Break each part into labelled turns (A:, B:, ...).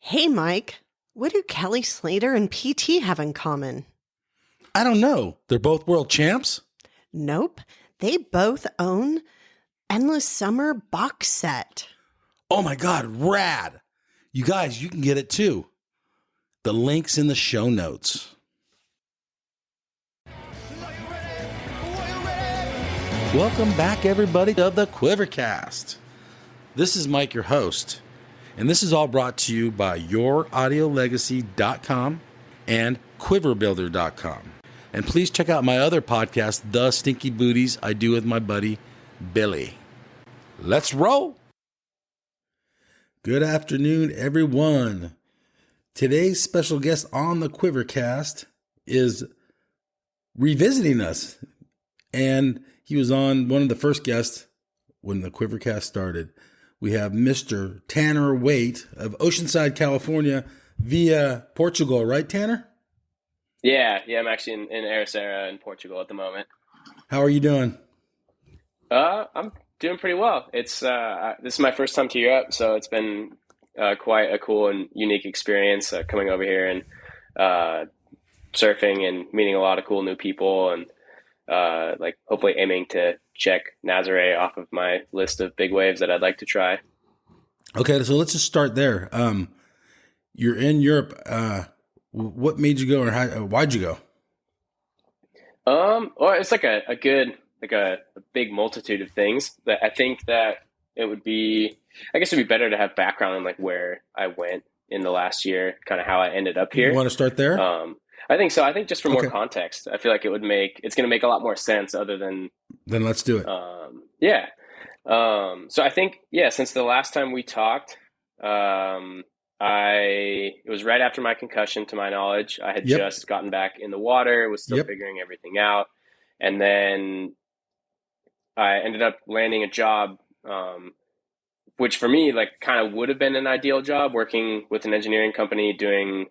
A: Hey, Mike, what do Kelly Slater and PT have in common?
B: I don't know. They're both world champs?
A: Nope, they both own Endless Summer box set.
B: Oh my God, rad. You guys, you can get it too. The link's in the show notes. Welcome back, everybody, to the QuiverCast. This is Mike, your host, and this is all brought to you by YourAudioLegacy.com and QuiverBuilder.com. And please check out my other podcast, The Stinky Booties, I do with my buddy, Billy. Let's roll. Good afternoon, everyone. Today's special guest on the QuiverCast is revisiting us. And he was on one of the first guests when the QuiverCast started. We have Mr. Tanner Waite of Oceanside, California via Portugal, right, Tanner?
C: Yeah, I'm actually in Ericeira in Portugal at the moment.
B: How are you doing?
C: I'm doing pretty well. It's this is my first time to Europe, so it's been quite a cool and unique experience coming over here and surfing and meeting a lot of cool new people and hopefully aiming to check Nazare off of my list of big waves that I'd like to try.
B: Okay, so let's just start there. You're in Europe. What made you go, or why'd you go?
C: Well, it's like a big multitude of things that I think that it would be, I guess it'd be better to have background in like where I went in the last year, kind of how I ended up here.
B: You want to start there?
C: I think so. I think just for more context, I feel like it's going to make a lot more sense other than.
B: Then let's do it.
C: Yeah. So I think, since the last time we talked, it was right after my concussion, to my knowledge. I had just gotten back in the water, was still figuring everything out. And then I ended up landing a job, which for me, like kind of would have been an ideal job, working with an engineering company, doing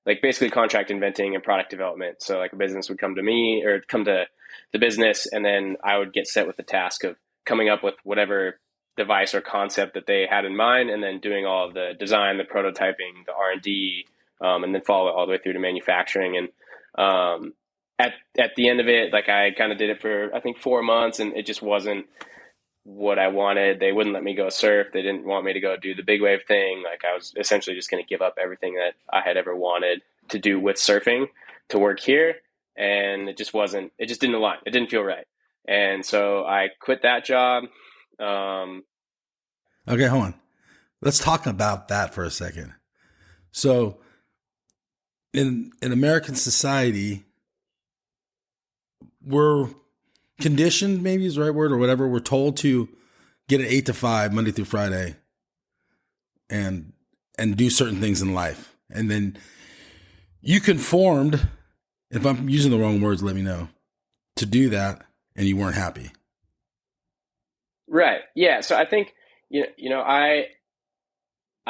C: like basically contract inventing and product development. So like a business would come to me or come to the business, and then I would get set with the task of coming up with whatever device or concept that they had in mind, and then doing all of the design, the prototyping, the R&D, and then follow it all the way through to manufacturing. And at the end of it, like I kind of did it for, I think, 4 months, and it just wasn't what I wanted. They wouldn't let me go surf. They didn't want me to go do the big wave thing. Like I was essentially just going to give up everything that I had ever wanted to do with surfing to work here. And it just didn't align. It didn't feel right. And so I quit that job.
B: Okay, hold on. Let's talk about that for a second. So in American society, we're conditioned, maybe is the right word, or whatever. We're told to get an 8 to 5 Monday through Friday and do certain things in life. And then you conformed, if I'm using the wrong words, let me know, to do that, and you weren't happy.
C: Right. Yeah. So I think, I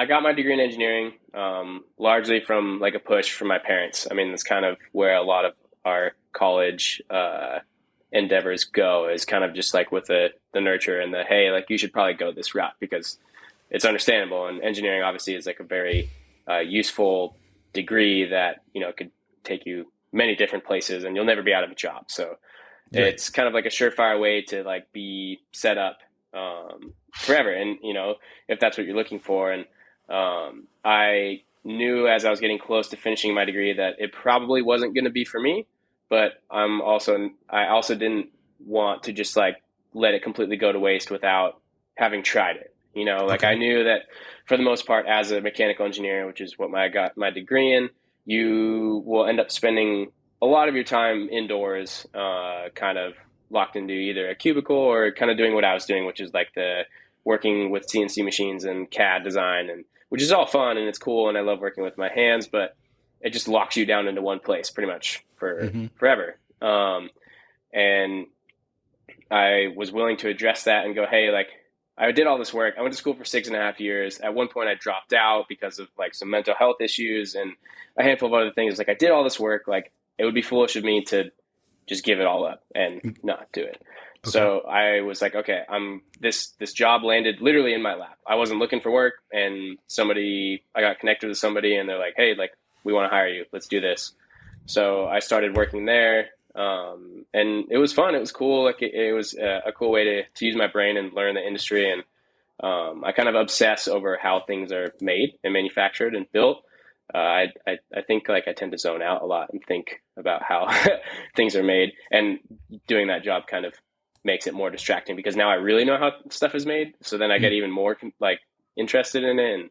C: got my degree in engineering, largely from like a push from my parents. I mean, that's kind of where a lot of our college, endeavors go, is kind of just like with the nurture and the, hey, like you should probably go this route because it's understandable. And engineering obviously is like a very useful degree that, could take you many different places and you'll never be out of a job. So it's kind of like a surefire way to like be set up forever. And, if that's what you're looking for. And I knew as I was getting close to finishing my degree that it probably wasn't going to be for me. But I also didn't want to just like let it completely go to waste without having tried it. I knew that for the most part, as a mechanical engineer, which is what I got my degree in, you will end up spending a lot of your time indoors, kind of locked into either a cubicle or kind of doing what I was doing, which is like the working with CNC machines and CAD design, and which is all fun and it's cool. And I love working with my hands, but it just locks you down into one place pretty much for forever. And I was willing to address that and go, hey, like I did all this work. I went to school for 6.5 years. At one point I dropped out because of like some mental health issues and a handful of other things. Like I did all this work. Like it would be foolish of me to just give it all up and not do it.
B: Okay.
C: So I was like, okay, this job landed literally in my lap. I wasn't looking for work, and I got connected with somebody, and they're like, hey, like, we want to hire you. Let's do this. So I started working there, and it was fun. It was cool. Like it was a cool way to use my brain and learn the industry. And I kind of obsess over how things are made and manufactured and built. I think like I tend to zone out a lot and think about how things are made, and doing that job kind of makes it more distracting because now I really know how stuff is made. So then I get even more like interested in it, and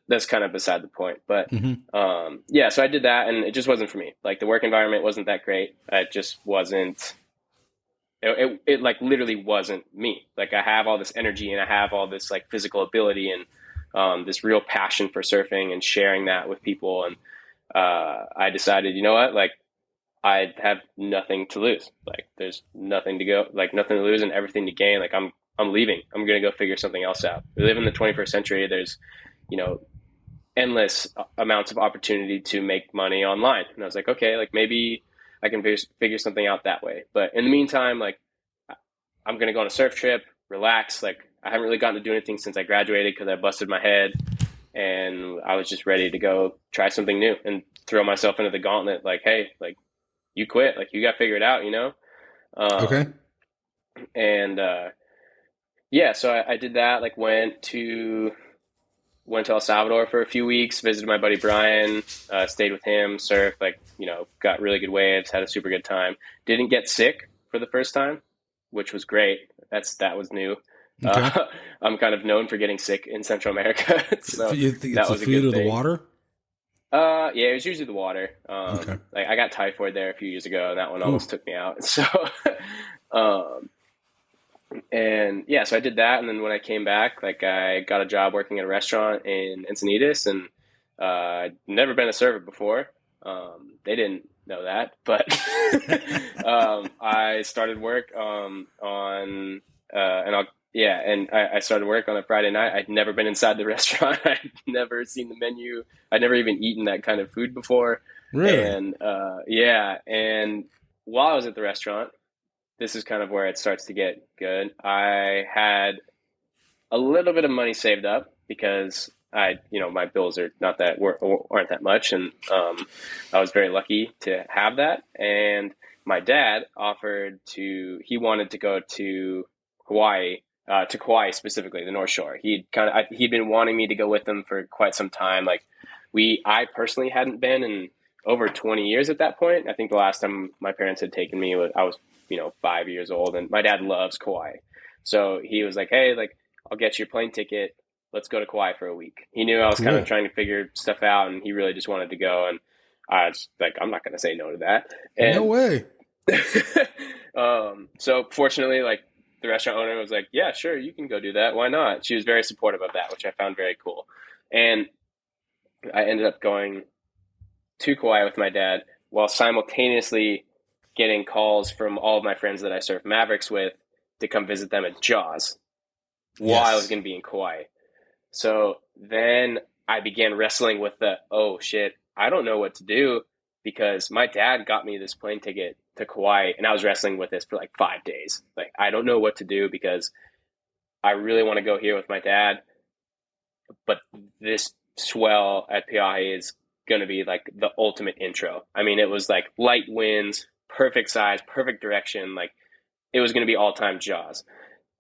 C: that's kind of beside the point. But
B: Mm-hmm.
C: yeah, so I did that, and it just wasn't for me. Like the work environment wasn't that great. It just wasn't. It like literally wasn't me. Like I have all this energy and I have all this like physical ability and this real passion for surfing and sharing that with people. And I decided, you know what, like I have nothing to lose. Like there's nothing to go, like nothing to lose and everything to gain. Like I'm leaving. I'm gonna go figure something else out. We live in the 21st century. There's, you know, endless amounts of opportunity to make money online. And I was like, okay, like maybe I can figure something out that way. But in the meantime, like I'm going to go on a surf trip, relax. Like I haven't really gotten to do anything since I graduated because I busted my head, and I was just ready to go try something new and throw myself into the gauntlet. Like, hey, like you quit, like you got to figure it out, you know?
B: Okay.
C: Um, and yeah, so I did that, like went to El Salvador for a few weeks, visited my buddy Brian, stayed with him, surfed, like, you know, got really good waves, had a super good time. Didn't get sick for the first time, which was great. That was new.
B: Okay.
C: I'm kind of known for getting sick in Central America, so
B: You think it's
C: that
B: the
C: was a
B: food
C: good
B: or the
C: thing.
B: water?
C: Yeah, it was usually the water.
B: Okay.
C: Like I got typhoid there a few years ago, and that one
B: Ooh.
C: almost took me out. So, um, and yeah, so I did that, and then when I came back, like I got a job working at a restaurant in Encinitas, and I'd never been a server before. They didn't know that, but I started work and I started work on a Friday night. I'd never been inside the restaurant. I'd never seen the menu. I'd never even eaten that kind of food before,
B: Really?
C: and yeah, and while I was at the restaurant, this is kind of where it starts to get good. I had a little bit of money saved up because my bills are not that aren't that much, and I was very lucky to have that. And my dad he wanted to go to Kauai specifically, the North Shore. He'd been wanting me to go with him for quite some time. Like I personally hadn't been in over 20 years at that point. I think the last time my parents had taken me I was 5 years old, and my dad loves Kauai. So he was like, hey, like, I'll get you a plane ticket. Let's go to Kauai for a week. He knew I was kind of
B: Cool.
C: trying to figure stuff out, and he really just wanted to go. And I was like, I'm not going to say no to that.
B: No
C: And
B: way.
C: so fortunately, like the restaurant owner was like, yeah, sure, you can go do that. Why not? She was very supportive of that, which I found very cool. And I ended up going to Kauai with my dad while simultaneously getting calls from all of my friends that I surf Mavericks with to come visit them at Jaws while I was
B: Yes.
C: going to be in Kauai. So then I began wrestling with oh shit, I don't know what to do because my dad got me this plane ticket to Kauai, and I was wrestling with this for like 5 days. Like, I don't know what to do because I really want to go here with my dad, but this swell at Piahe is going to be like the ultimate intro. I mean, it was like light winds, perfect size, perfect direction. Like it was going to be all time Jaws.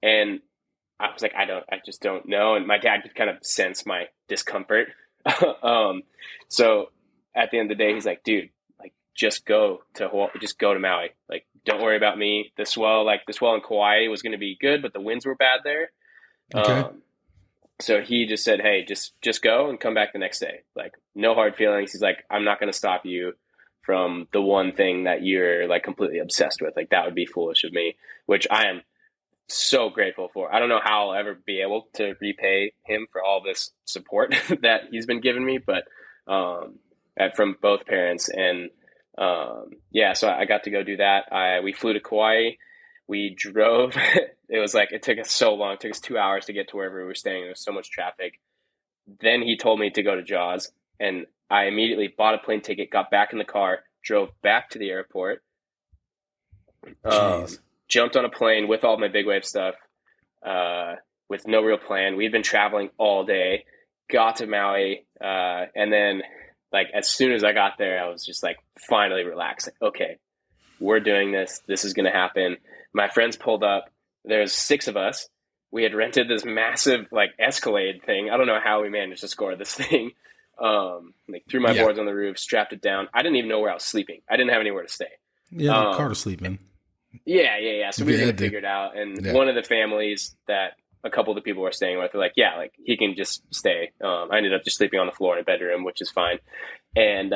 C: And I was like, I just don't know. And my dad could kind of sense my discomfort. um, so at the end of the day, he's like, dude, like just go to Hawaii, just go to Maui. Like, don't worry about me. The swell in Kauai was going to be good, but the winds were bad there.
B: Okay.
C: So he just said, hey, just go and come back the next day. Like, no hard feelings. He's like, I'm not going to stop you from the one thing that you're like completely obsessed with. Like, that would be foolish of me, which I am so grateful for. I don't know how I'll ever be able to repay him for all this support that he's been giving me, but from both parents. And yeah, so I got to go do that. We flew to Kauai. We drove. It took us so long. It took us 2 hours to get to wherever we were staying. There was so much traffic. Then he told me to go to Jaws, and I immediately bought a plane ticket, got back in the car, drove back to the airport.
B: Jeez.
C: jumped on a plane with all my big wave stuff, with no real plan. We had been traveling all day, got to Maui, and then like as soon as I got there, I was just like finally relaxed. Like, okay, we're doing this. This is going to happen. My friends pulled up. There's 6 of us. We had rented this massive like Escalade thing. I don't know how we managed to score this thing. Like threw my boards on the roof, strapped it down. I didn't even know where I was sleeping. I didn't have anywhere to stay.
B: Yeah, car to sleep in.
C: Yeah. So we were going to figure it out. And one of the families that a couple of the people were staying with were like, yeah, like he can just stay. I ended up just sleeping on the floor in a bedroom, which is fine. And,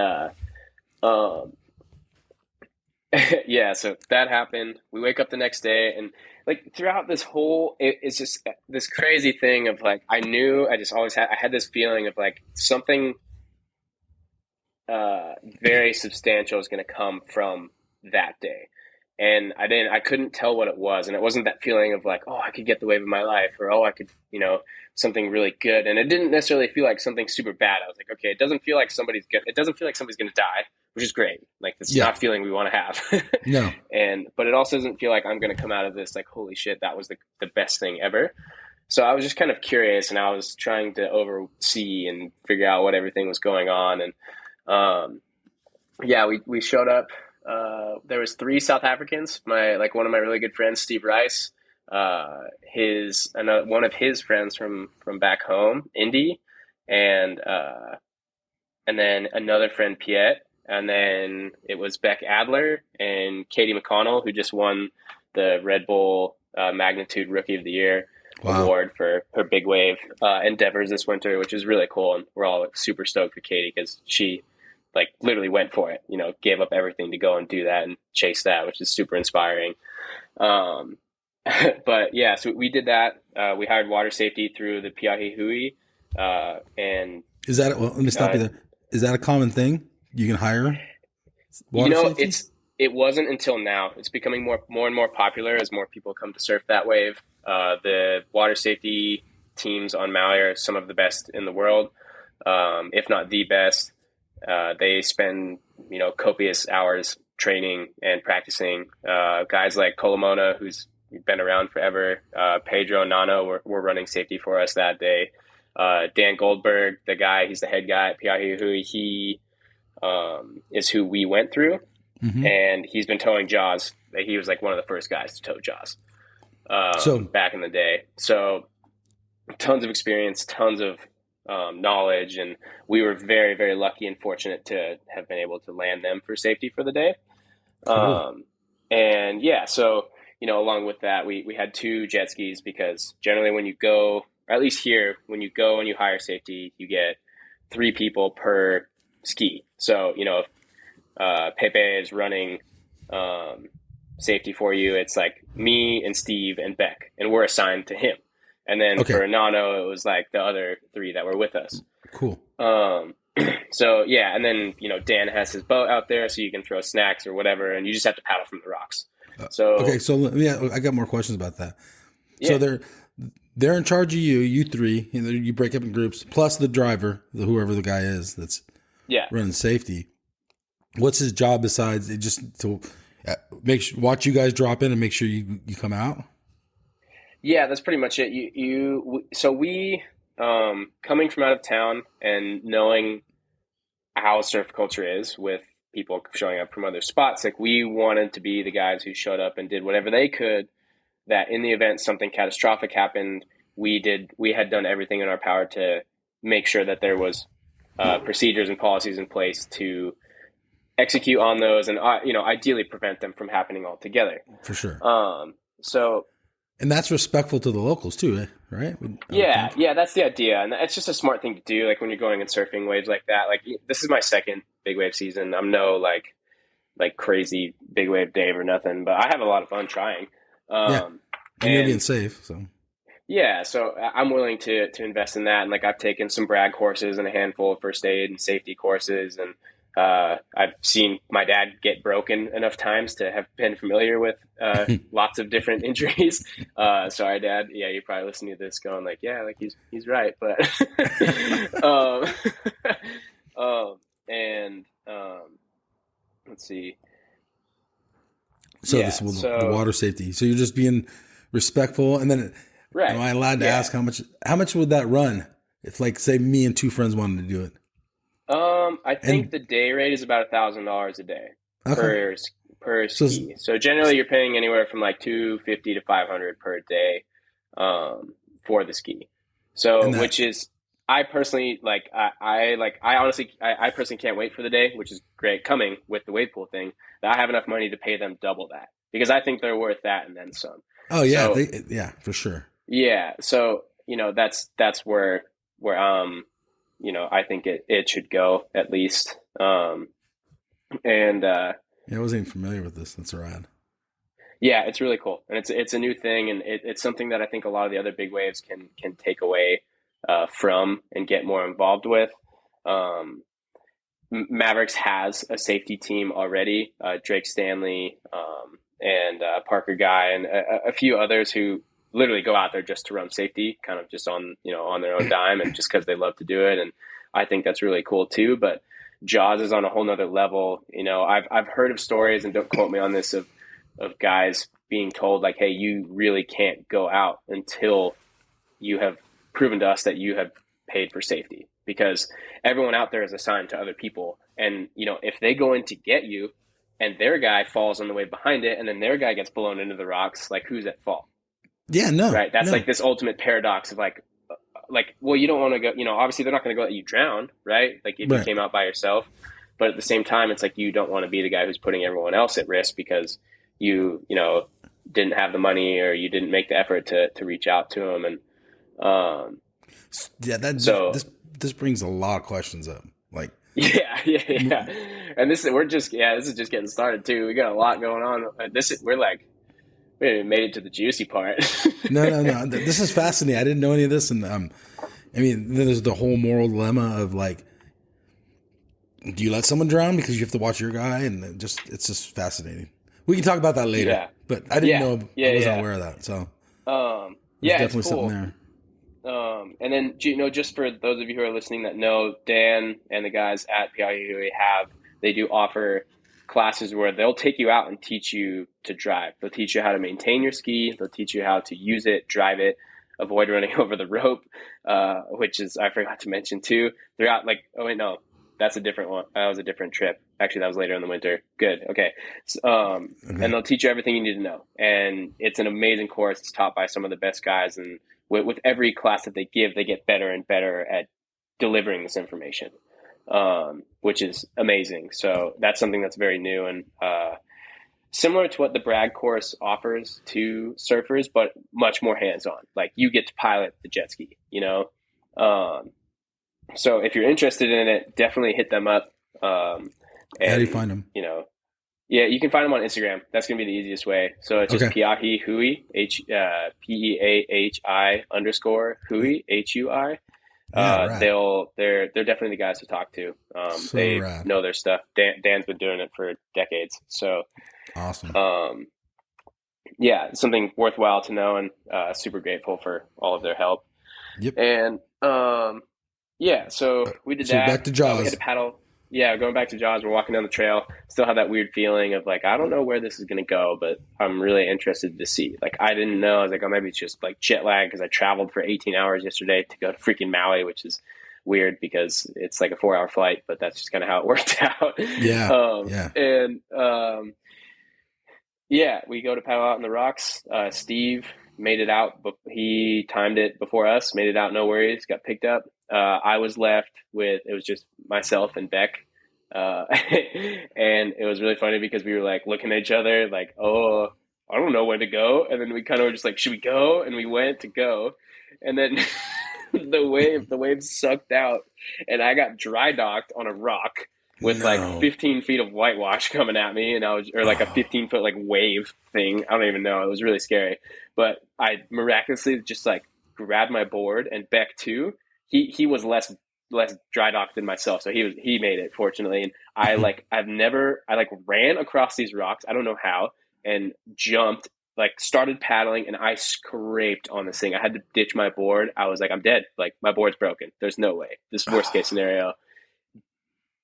C: yeah, so that happened. We wake up the next day, and like throughout this whole, it's just this crazy thing of like, I had this feeling of like something very substantial is going to come from that day. And I couldn't tell what it was. And it wasn't that feeling of like, oh, I could get the wave of my life, or, oh, I could, something really good. And it didn't necessarily feel like something super bad. I was like, okay, it doesn't feel like somebody's going to die, which is great. Like, that's not a feeling we want to have.
B: No.
C: But it also doesn't feel like I'm going to come out of this like, holy shit, that was the best thing ever. So I was just kind of curious, and I was trying to oversee and figure out what everything was going on. And, we showed up. There was 3 South Africans. One of my really good friends, Steve Rice, one of his friends from back home, Indy, and then another friend, Piet, and then it was Beck Adler and Katie McConnell, who just won the Red Bull Magnitude Rookie of the Year award for her big wave endeavors this winter, which is really cool. And we're all like, super stoked for Katie because she like literally went for it, gave up everything to go and do that and chase that, which is super inspiring. But yeah, so we did that. We hired water safety through the Piahi Hui. And
B: is that, let me stop you there. Is that a common thing? You can hire water safety?
C: It wasn't until now. It's becoming more and more popular as more people come to surf that wave. The water safety teams on Maui are some of the best in the world, if not the best. They spend, copious hours training and practicing. Guys like Kolomona, who's been around forever, Pedro and Nano were running safety for us that day. Dan Goldberg, he's the head guy at Piahi Hui. He is who we went through, and he's been towing Jaws. He was like one of the first guys to tow Jaws back in the day. So tons of experience, tons of knowledge, and we were very, very lucky and fortunate to have been able to land them for safety for the day. Cool. And yeah, so along with that, we had 2 jet skis, because generally when you go, or at least here, when you go and you hire safety, you get 3 people per ski. So if Pepe is running safety for you, it's like me and Steve and Beck, and we're assigned to him. And then for Nano, it was like the other 3 that were with us.
B: Cool.
C: So yeah, and then Dan has his boat out there, so you can throw snacks or whatever, and you just have to paddle from the rocks. So
B: I got more questions about that. Yeah. So they're in charge of you 3. You break up in groups, plus the driver, whoever the guy is that's running safety. What's his job besides just to watch you guys drop in and make sure you come out?
C: Yeah, that's pretty much it. So we, coming from out of town and knowing how surf culture is with people showing up from other spots, like we wanted to be the guys who showed up and did whatever they could, that in the event something catastrophic happened, we had done everything in our power to make sure that there was procedures and policies in place to execute on those and, ideally prevent them from happening altogether.
B: For sure.
C: And
B: that's respectful to the locals too, right?
C: Yeah, that's the idea. And it's just a smart thing to do. Like when you're going and surfing waves like that, like this is my second big wave season. I'm no like crazy big wave Dave or nothing, but I have a lot of fun trying.
B: And you're being safe. So
C: yeah, so I'm willing to invest in that. And like I've taken some brag courses and a handful of first aid and safety courses, and I've seen my dad get broken enough times to have been familiar with lots of different injuries. Sorry, Dad. Yeah, you're probably listening to this going like, yeah, like he's right. But let's see.
B: So
C: Yeah.
B: this will the
C: So
B: water safety. So you're just being respectful, and then
C: right.
B: am I allowed to
C: Yeah.
B: ask how much would that run if, like, say me and two friends wanted to do it?
C: I think
B: And
C: the day rate is about $1,000 a day
B: okay,
C: per per
B: so
C: ski. So generally, you're paying anywhere from like 250 to 500 per day, for the ski. So
B: and that
C: which is I personally I honestly I personally can't wait for the day, which is great coming with the wave pool thing. That I have enough money to pay them double that because I think they're worth that and then some.
B: oh yeah,
C: So
B: yeah, for sure.
C: yeah, so that's where I think it should go at least. And
B: Yeah, I wasn't even familiar with this. That's rad.
C: yeah, it's really cool, and it's a new thing, and it's something that I think a lot of the other big waves can take away from and get more involved with. Um, Mavericks has a safety team already. Drake Stanley, and Parker Guy, and a few others who literally go out there just to run safety, kind of just on their own dime, and just because they love to do it. And I think that's really cool too. But Jaws is on a whole nother level. I've heard of stories, and don't quote me on this, of guys being told like, "Hey, you really can't go out until you have proven to us that you have paid for safety," because everyone out there is assigned to other people. And, if they go in to get you and their guy falls on the way behind it and then their guy gets blown into the rocks, like who's at fault?
B: Yeah, no,
C: Right. That's
B: no,
C: like this ultimate paradox of well, you don't want to go, obviously they're not going to go let you drown, right? Like if you
B: right.
C: came out by yourself, but at the same time, it's like, you don't want to be the guy who's putting everyone else at risk because you didn't have the money or you didn't make the effort to reach out to them. And,
B: Yeah,
C: so
B: this brings a lot of questions up. Like,
C: yeah. And this is just getting started too. We got a lot going on. We haven't even made it to the juicy part.
B: no. This is fascinating. I didn't know any of this, and I mean, then there's the whole moral dilemma of like, do you let someone drown because you have to watch your guy? And it's just fascinating. We can talk about that later.
C: Yeah.
B: But I didn't know. I wasn't
C: Yeah.
B: aware of that. So there's
C: Yeah, it's
B: definitely something
C: cool.
B: there.
C: And then, just for those of you who are listening that know, Dan and the guys at PIUE they do offer classes where they'll take you out and teach you to drive. They'll teach you how to maintain your ski. They'll teach you how to use it, drive it, avoid running over the rope, which is, I forgot to mention too. They're out like, oh wait, no, that's a different one. That was a different trip. Actually, that was later in the winter. Good. Okay. And they'll teach you everything you need to know. And it's an amazing course. It's taught by some of the best guys. And with every class that they give, they get better and better at delivering this information, which is amazing. So that's something that's very new and similar to what the Bragg course offers to surfers, but much more hands-on. Like you get to pilot the jet ski, so if you're interested in it, definitely hit them up.
B: How do you find them?
C: Yeah, you can find them on Instagram. That's going to be the easiest way. So it's just Peahi Hui, PEAHI _ Hui, HUI.
B: Right.
C: They're definitely the guys to talk to. They
B: rad.
C: know their stuff. Dan's been doing it for decades. So
B: Awesome.
C: yeah, something worthwhile to know, and super grateful for all of their help.
B: Yep.
C: And yeah, so we did that.
B: Back to Jaws.
C: We had to paddle. Yeah, going back to Jaws, we're walking down the trail. Still have that weird feeling of like, I don't know where this is going to go, but I'm really interested to see. Like, I didn't know. I was like, oh, maybe it's just like jet lag because I traveled for 18 hours yesterday to go to freaking Maui, which is weird because it's like a 4-hour flight, but that's just kind of how it worked out.
B: Yeah.
C: And yeah, we go to paddle out in the rocks. Steve made it out, but he timed it before us, made it out, no worries, got picked up. I was left it was just myself and Beck. And it was really funny because we were like looking at each other like, oh, I don't know where to go. And then we kind of were just like, should we go? And we went to go. And then the wave sucked out and I got dry docked on a rock with like 15 feet of whitewash coming at me, and or like a 15-foot like wave thing. I don't even know. It was really scary, but I miraculously just like grabbed my board, and Beck too. He was less dry docked than myself, so he made it fortunately. And I ran across these rocks. I don't know how, and jumped. Like started paddling, and I scraped on this thing. I had to ditch my board. I was like, I'm dead. Like my board's broken. There's no way. This is worst case scenario.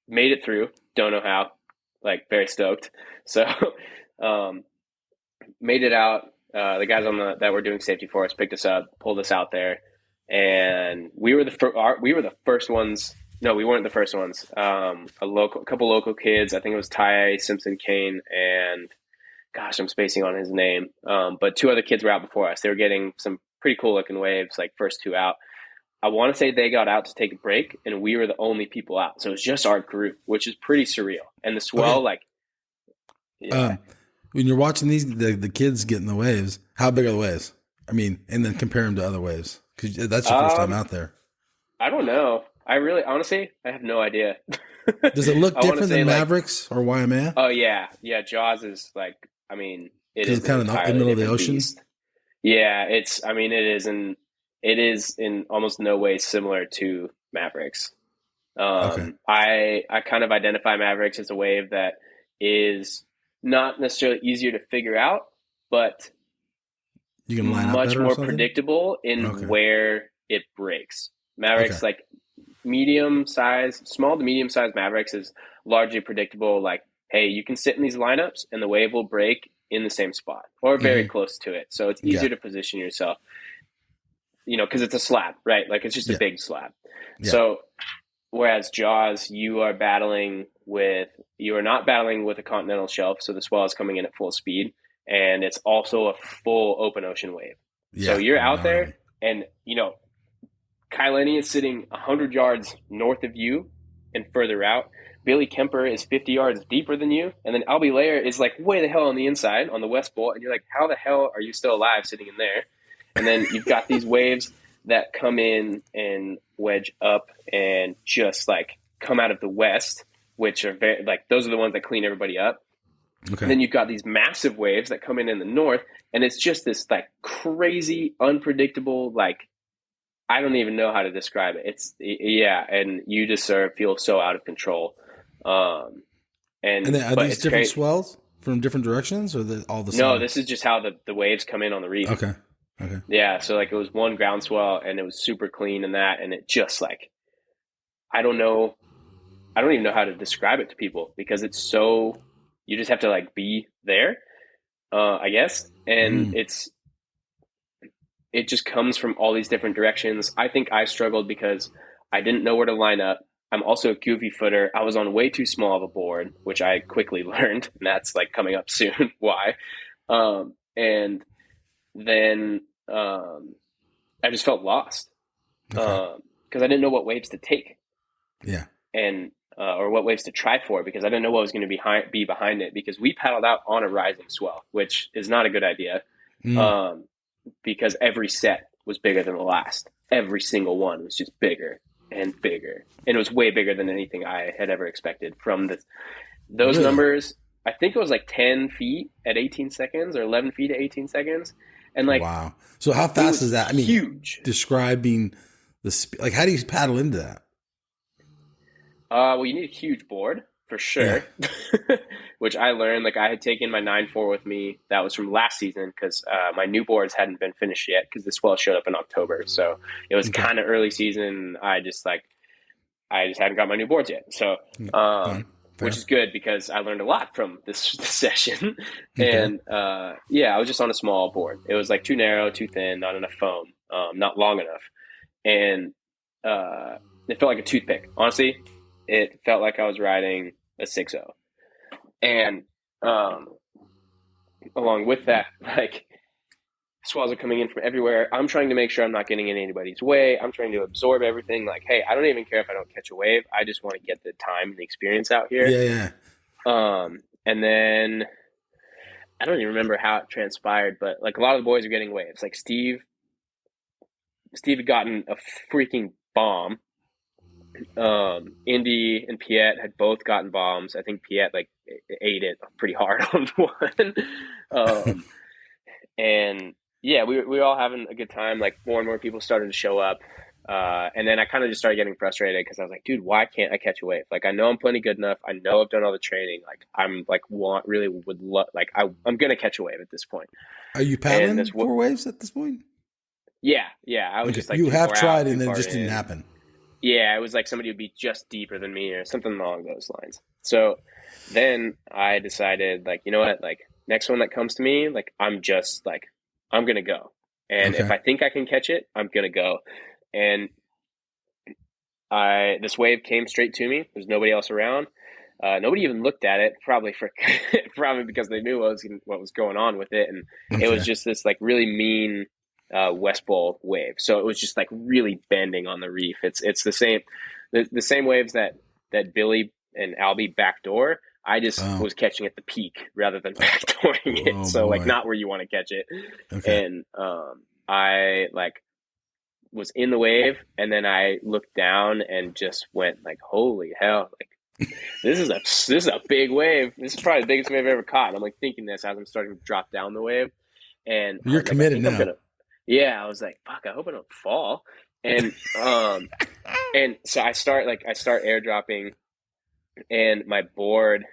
C: Made it through. Don't know how. Like very stoked. So, made it out. The guys that were doing safety for us picked us up, pulled us out there, and we were the first ones. No, we weren't the first ones. A couple local kids. I think it was Ty Simpson Kane and gosh, I'm spacing on his name. But two other kids were out before us. They were getting some pretty cool looking waves, like first two out. I want to say they got out to take a break, and we were the only people out. So it was just our group, which is pretty surreal. And the swell,
B: Okay.
C: yeah.
B: When you're watching the kids getting the waves, how big are the waves? I mean, and then compare them to other waves, because that's your first time out there.
C: I don't know. Honestly, I have no idea.
B: Does it look different than
C: like,
B: Mavericks or Waimea?
C: Oh yeah. Jaws is like, I mean, it is
B: kind of in the middle of the ocean.
C: Beast. Yeah, it is in almost no way similar to Mavericks.
B: Okay.
C: I kind of identify Mavericks as a wave that is not necessarily easier to figure out, but
B: you can line
C: much
B: up
C: more predictable in where it breaks. Mavericks, like small to medium size Mavericks is largely predictable. Like, hey, you can sit in these lineups and the wave will break in the same spot or very close to it. So it's easier to position yourself, because it's a slab, right? Like it's just a big slab. Yeah. So whereas Jaws, you are not battling with a continental shelf. So the swell is coming in at full speed, and it's also a full open ocean wave. Yeah, so you're out there and, Kailani is sitting 100 yards north of you and further out. Billy Kemper is 50 yards deeper than you. And then Albie Layer is like way the hell on the inside on the west bowl. And you're like, how the hell are you still alive sitting in there? And then you've got these waves that come in and wedge up and just like come out of the west, which are very, like, those are the ones that clean everybody up. Okay. And then you've got these massive waves that come in the north. And it's just this like crazy, unpredictable, like, I don't even know how to describe it. And you just feel so out of control.
B: And then are these different swells from different directions, or all the same?
C: No, this is just how the waves come in on the reef.
B: Okay.
C: Yeah, so like it was one ground swell, and it was super clean in that, and it just like, I don't even know how to describe it to people, because it's so, you just have to like be there, I guess, and it just comes from all these different directions. I think I struggled because I didn't know where to line up. I'm also a goofy footer. I was on way too small of a board, which I quickly learned, and that's like coming up soon. Why? And then I just felt lost because I didn't know what waves to take.
B: Yeah.
C: And or what waves to try for, because I didn't know what was going to be behind it, because we paddled out on a rising swell, which is not a good idea. Because every set was bigger than the last. Every single one was just bigger and bigger. And it was way bigger than anything I had ever expected from those numbers. I think it was like 10 feet at 18 seconds or 11 feet at 18 seconds. And like,
B: wow. So how fast is that? I mean,
C: huge.
B: Describing the speed, like, how do you paddle into that?
C: Well, you need a huge board for sure, which I learned. Like, I had taken my 9.4 with me. That was from last season, because my new boards hadn't been finished yet, because the swell showed up in October. So it was kind of early season. I just hadn't got my new boards yet. So, which is good, because I learned a lot from this session. And I was just on a small board. It was like too narrow, too thin, not enough foam, not long enough. And it felt like a toothpick. Honestly, it felt like I was riding a 6.0. And along with that, like, swells are coming in from everywhere. I'm trying to make sure I'm not getting in anybody's way. I'm trying to absorb everything. Like, hey, I don't even care if I don't catch a wave. I just want to get the time and the experience out here.
B: Yeah.
C: And then I don't even remember how it transpired, but like a lot of the boys are getting waves. Like Steve had gotten a freaking bomb. Indy and Piet had both gotten bombs. I think Piet like ate it pretty hard on one. And yeah, we were all having a good time. Like, more and more people started to show up. And then I kind of just started getting frustrated, because I was like, dude, why can't I catch a wave? Like, I know I'm plenty good enough. I know I've done all the training. Like, I'm like, I'm going to catch a wave at this point.
B: Are you paddling 4 waves at this point?
C: Yeah. I was just like,
B: you have tried out, and then it just didn't happen.
C: Yeah, it was like somebody would be just deeper than me or something along those lines. So then I decided, like, you know what, like, next one that comes to me, like, I'm gonna go. And if
B: Okay.
C: I think I can catch it, I'm gonna go. And this wave came straight to me. There's nobody else around. Nobody even looked at it, probably for probably because they knew what was going on with it, and it was
B: Okay.
C: just this like really mean West Bowl wave. So it was just like really bending on the reef. It's the same waves that Billy and Albie backdoor. I just
B: Oh.
C: was catching at the peak rather than backdooring it.
B: Oh
C: So like
B: boy.
C: not where you want to catch it.
B: Okay.
C: And I like was in the wave, and then I looked down and just went like, "Holy hell!" Like this is a big wave. This is probably the biggest wave I've ever caught. And I'm like thinking this as I'm starting to drop down the wave, and I
B: You're
C: was like, I
B: committed
C: think I'm
B: now.
C: gonna. Yeah, I was like, "Fuck! I hope I don't fall." And so I start airdropping, and my board.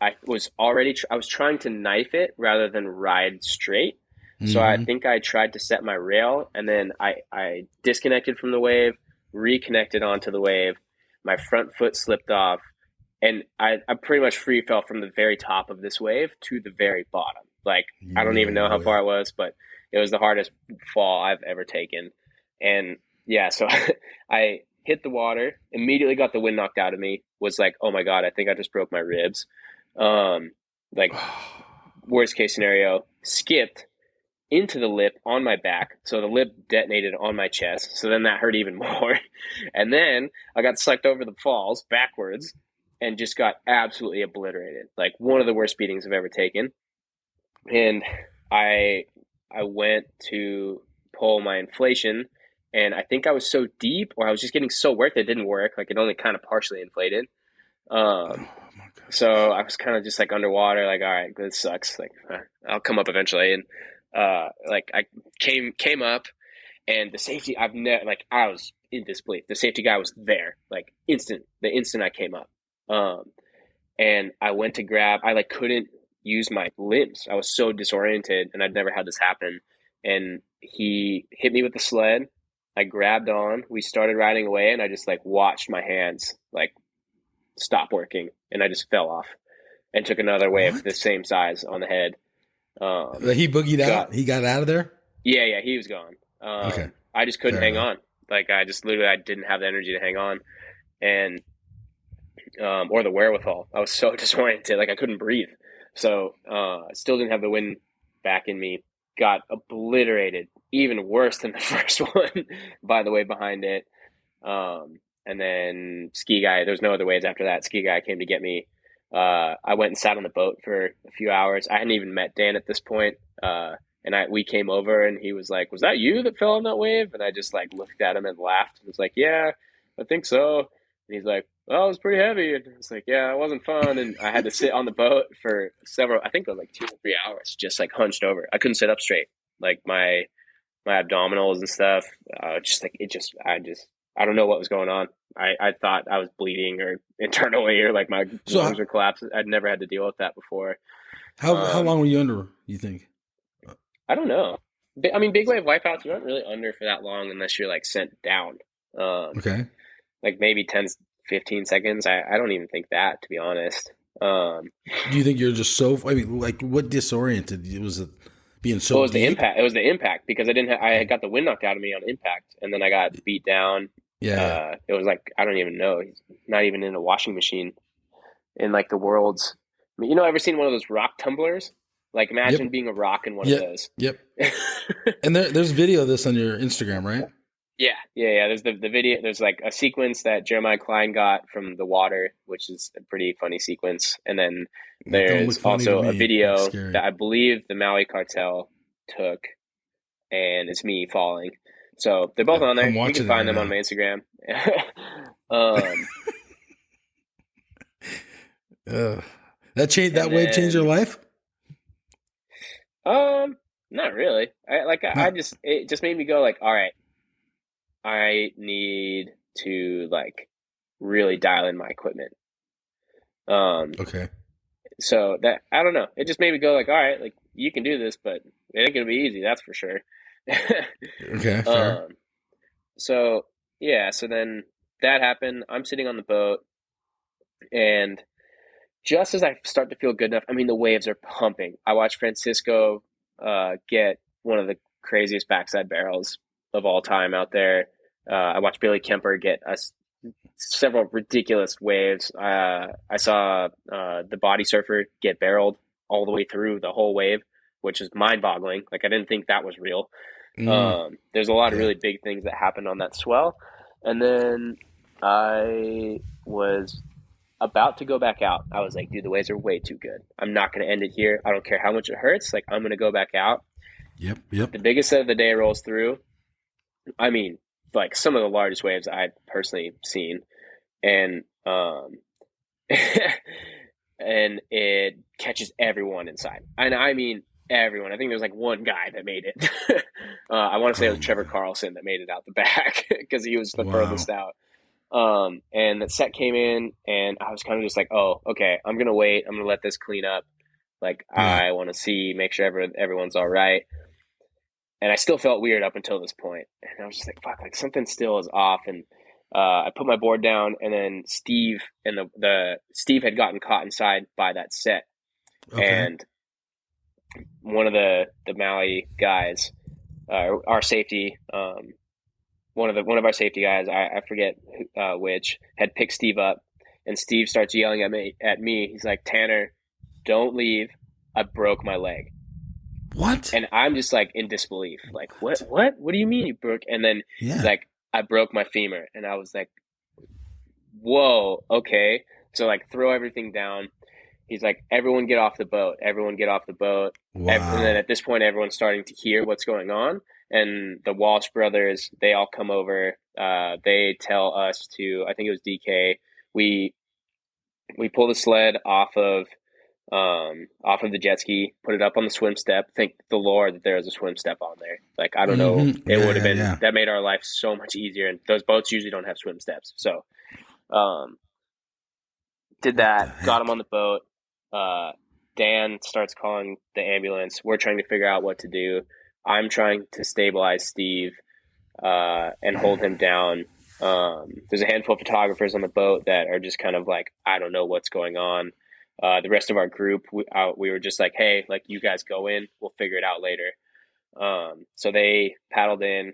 C: I was trying to knife it rather than ride straight. So I
B: Mm-hmm.
C: think I tried to set my rail, and then I disconnected from the wave, reconnected onto the wave. My front foot slipped off, and I pretty much free fell from the very top of this wave to the very bottom. Like, I don't
B: No
C: even know how far
B: way.
C: it was, but it was the hardest fall I've ever taken. And yeah, so I hit the water, immediately got the wind knocked out of me, was like, oh my God, I think I just broke my ribs. Um, like, worst case scenario, skipped into the lip on my back. So the lip detonated on my chest. So then that hurt even more. And then I got sucked over the falls backwards and just got absolutely obliterated. Like one of the worst beatings I've ever taken. And I I went to pull my inflation, and I think I was so deep, or I was just getting so wet that it didn't work. Like it only kind of partially inflated.
B: Oh
C: Um,
B: my
C: so
B: goodness.
C: I was kind of just like underwater, like, all right, this sucks. Like, I'll come up eventually. And like I came up, and the safety, I've never, like, I was in disbelief. The safety guy was there, like the instant I came up. Um, and I went to grab, I like couldn't use my limbs. I was so disoriented, and I'd never had this happen. And he hit me with the sled. I grabbed on. We started riding away, and I just like watched my hands like stop working, and I just fell off and took another wave the
B: What?
C: same size on the head.
B: He boogied
C: Got
B: out. He got out of there.
C: Yeah, he was gone.
B: Okay.
C: I just couldn't
B: Fair
C: hang
B: enough.
C: on. Like I just literally I didn't have the energy to hang on, and or the wherewithal. I was so disoriented, like I couldn't breathe. So I still didn't have the wind back in me. Got obliterated, even worse than the first one by the way behind it. And then ski guy, there was no other ways after that. Ski guy came to get me. I went and sat on the boat for a few hours. I hadn't even met Dan at this point. And we came over, and he was like, "Was that you that fell on that wave?" And I just like looked at him and laughed. And was like, "Yeah, I think so." And he's like, "Well, it was pretty heavy." And I was like, "Yeah, it wasn't fun." And I had to sit on the boat for I think it was like 2 or 3 hours, just like hunched over. I couldn't sit up straight. Like my abdominals and stuff, just like I don't know what was going on. I thought I was bleeding or internally, or like my
B: So
C: lungs were collapsed. I'd never had to deal with that before.
B: how
C: Um,
B: long were you under? You think?
C: I don't know. I mean, big wave wipeouts, you're not really under for that long unless you're like sent down. Um,
B: Okay.
C: like maybe 10, 15 seconds. I don't even think that, to be honest. Um,
B: Do you think you're just so? I mean, like, what disoriented? Was it being
C: well,
B: so
C: it was the
B: deep?
C: impact. It was the impact because I had got the wind knocked out of me on impact, and then I got beat down.
B: Yeah, yeah.
C: It was like I don't even know. He's not even in a washing machine in like the world's. I mean, ever seen one of those rock tumblers? Like
B: Yep.
C: imagine being a rock in one of
B: Yep.
C: those.
B: Yep. And there's video of this on your Instagram, right?
C: Yeah. There's the video. There's like a sequence that Jeremiah Klein got from the water, which is a pretty funny sequence. And then
B: That don't look
C: there's
B: funny to
C: also a
B: me. Looks
C: video
B: scary.
C: that I believe the Maui cartel took, and it's me falling. So they're both on
B: I'm
C: there. You can
B: watching it
C: find
B: right
C: them on
B: now.
C: my Instagram. um,
B: That
C: and
B: wave changed your
C: then
B: life?
C: not really. I
B: Not
C: just it just made me go like, all right, I need to like really dial in my equipment. Um,
B: okay.
C: so that I don't know. It just made me go like, all right, like you can do this, but it ain't gonna be easy, that's for sure.
B: Okay. Fair.
C: um, so yeah, so then that happened. I'm sitting on the boat, and just as I start to feel good enough, I mean, the waves are pumping. I watched Francisco get one of the craziest backside barrels of all time out there. I watched Billy Kemper get several ridiculous waves. I saw the body surfer get barreled all the way through the whole wave, which is mind-boggling. Like, I didn't think that was real. There's a lot of
B: Yeah.
C: really big things that happened on that swell. And then I was about to go back out. I was like, dude, the waves are way too good. I'm not going to end it here. I don't care how much it hurts. Like, I'm going to go back out.
B: Yep. Yep.
C: The biggest set of the day rolls through. I mean, like some of the largest waves I've personally seen. And and it catches everyone inside. And I mean everyone. I think there's like one guy that made it. I want to say it was Trevor Carlson that made it out the back because he was the furthest out. And the set came in, and I was kind of just like, oh, okay, I'm gonna wait. I'm gonna let this clean up. Like, I want to make sure everyone's all right. And I still felt weird up until this point. And I was just like, fuck, like something still is off. And I put my board down, and then Steve and Steve had gotten caught inside by that set.
B: Okay.
C: And one of the Maui guys, our safety, one of our safety guys, I forget which, had picked Steve up, and Steve starts yelling at me. He's like, Tanner, don't leave. I broke my leg.
B: What?
C: And I'm just like in disbelief. Like, what do you mean you broke? And then he's like, I broke my femur. And I was like, whoa, okay. So like, throw everything down. He's like, everyone get off the boat. Everyone get off the boat.
B: Wow.
C: And then at this point, everyone's starting to hear what's going on. And the Walsh brothers, they all come over. They tell us to, I think it was DK. We pull the sled off of the jet ski, put it up on the swim step. Thank the Lord that there was a swim step on there. Like, I don't know, it would have been, that made our life so much easier. And those boats usually don't have swim steps. So, did that, got him on the boat. Dan starts calling the ambulance. We're trying to figure out what to do. I'm trying to stabilize Steve, and hold him down. There's a handful of photographers on the boat that are just kind of like, I don't know what's going on. The rest of our group, we were just like, hey, like, you guys go in, we'll figure it out later. So they paddled in,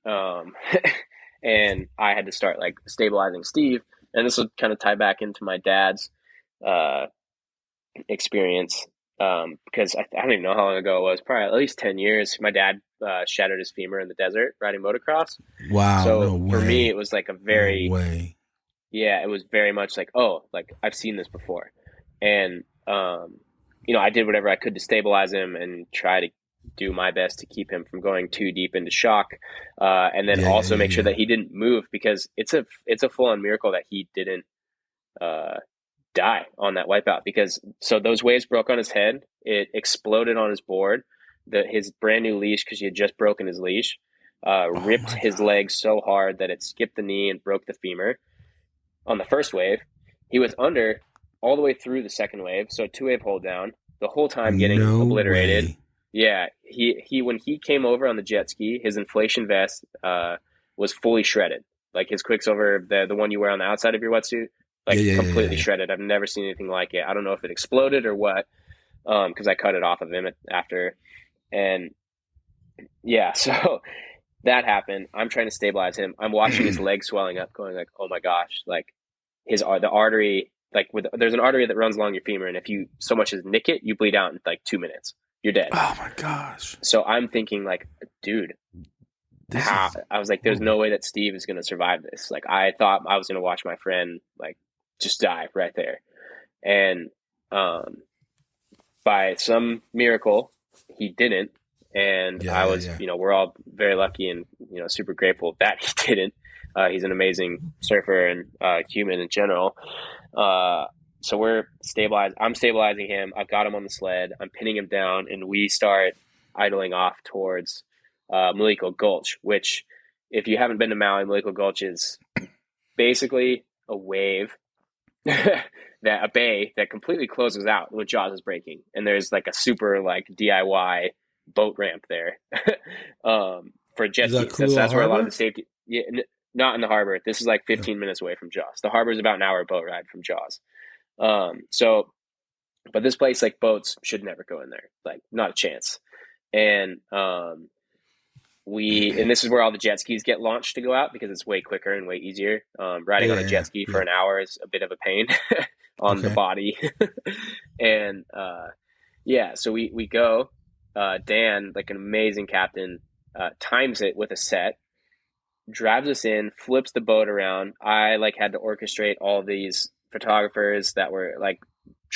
C: and I had to start like stabilizing Steve. And this will kind of tie back into my dad's experience, because I don't even know how long ago it was, probably at least 10 years. My dad shattered his femur in the desert riding motocross.
B: Wow.
C: So
B: no
C: for
B: way.
C: me, it was like a very,
B: no way.
C: Yeah, it was very much like, oh, like, I've seen this before. And, I did whatever I could to stabilize him and try to do my best to keep him from going too deep into shock. And then also make sure that he didn't move, because it's a full on miracle that he didn't, die on that wipeout, because so those waves broke on his head. It exploded on his board. His brand new leash, because he had just broken his leash, ripped his leg so hard that it skipped the knee and broke the femur. On the first wave, he was under all the way through the second wave, so 2-wave hold down the whole time, getting obliterated.
B: Way.
C: Yeah, he when he came over on the jet ski, his inflation vest was fully shredded. Like his Quicksilver, the one you wear on the outside of your wetsuit, like completely shredded. I've never seen anything like it. I don't know if it exploded or what, because I cut it off of him after. And yeah, so that happened. I'm trying to stabilize him. I'm watching his leg swelling up, going like, oh my gosh, like the artery, like there's an artery that runs along your femur, and if you so much as nick it, you bleed out in like 2 minutes. You're dead.
B: Oh my gosh.
C: So I'm thinking like, dude, I was like, there's no way that Steve is going to survive this. Like, I thought I was going to watch my friend like just die right there. And by some miracle, he didn't. And I was, we're all very lucky and, super grateful that he didn't. He's an amazing surfer and human in general. So we're stabilized. I'm stabilizing him. I've got him on the sled. I'm pinning him down, and we start idling off towards Maliko Gulch, which, if you haven't been to Maui, Maliko Gulch is basically a wave, a bay that completely closes out when Jaws is breaking. And there's like a super like DIY boat ramp there for jet skis. That's where a lot of the safety. Yeah, not in the harbor. This is like 15 minutes away from Jaws. The harbor is about an hour boat ride from Jaws. So, but this place, like boats should never go in there, like not a chance. And and this is where all the jet skis get launched to go out because it's way quicker and way easier. Riding on a jet ski for
B: Yeah.
C: an hour is a bit of a pain on the
B: Okay.
C: body. And yeah, so we go. Dan, like an amazing captain, times it with a set, drives us in, flips the boat around. I like had to orchestrate all these photographers that were like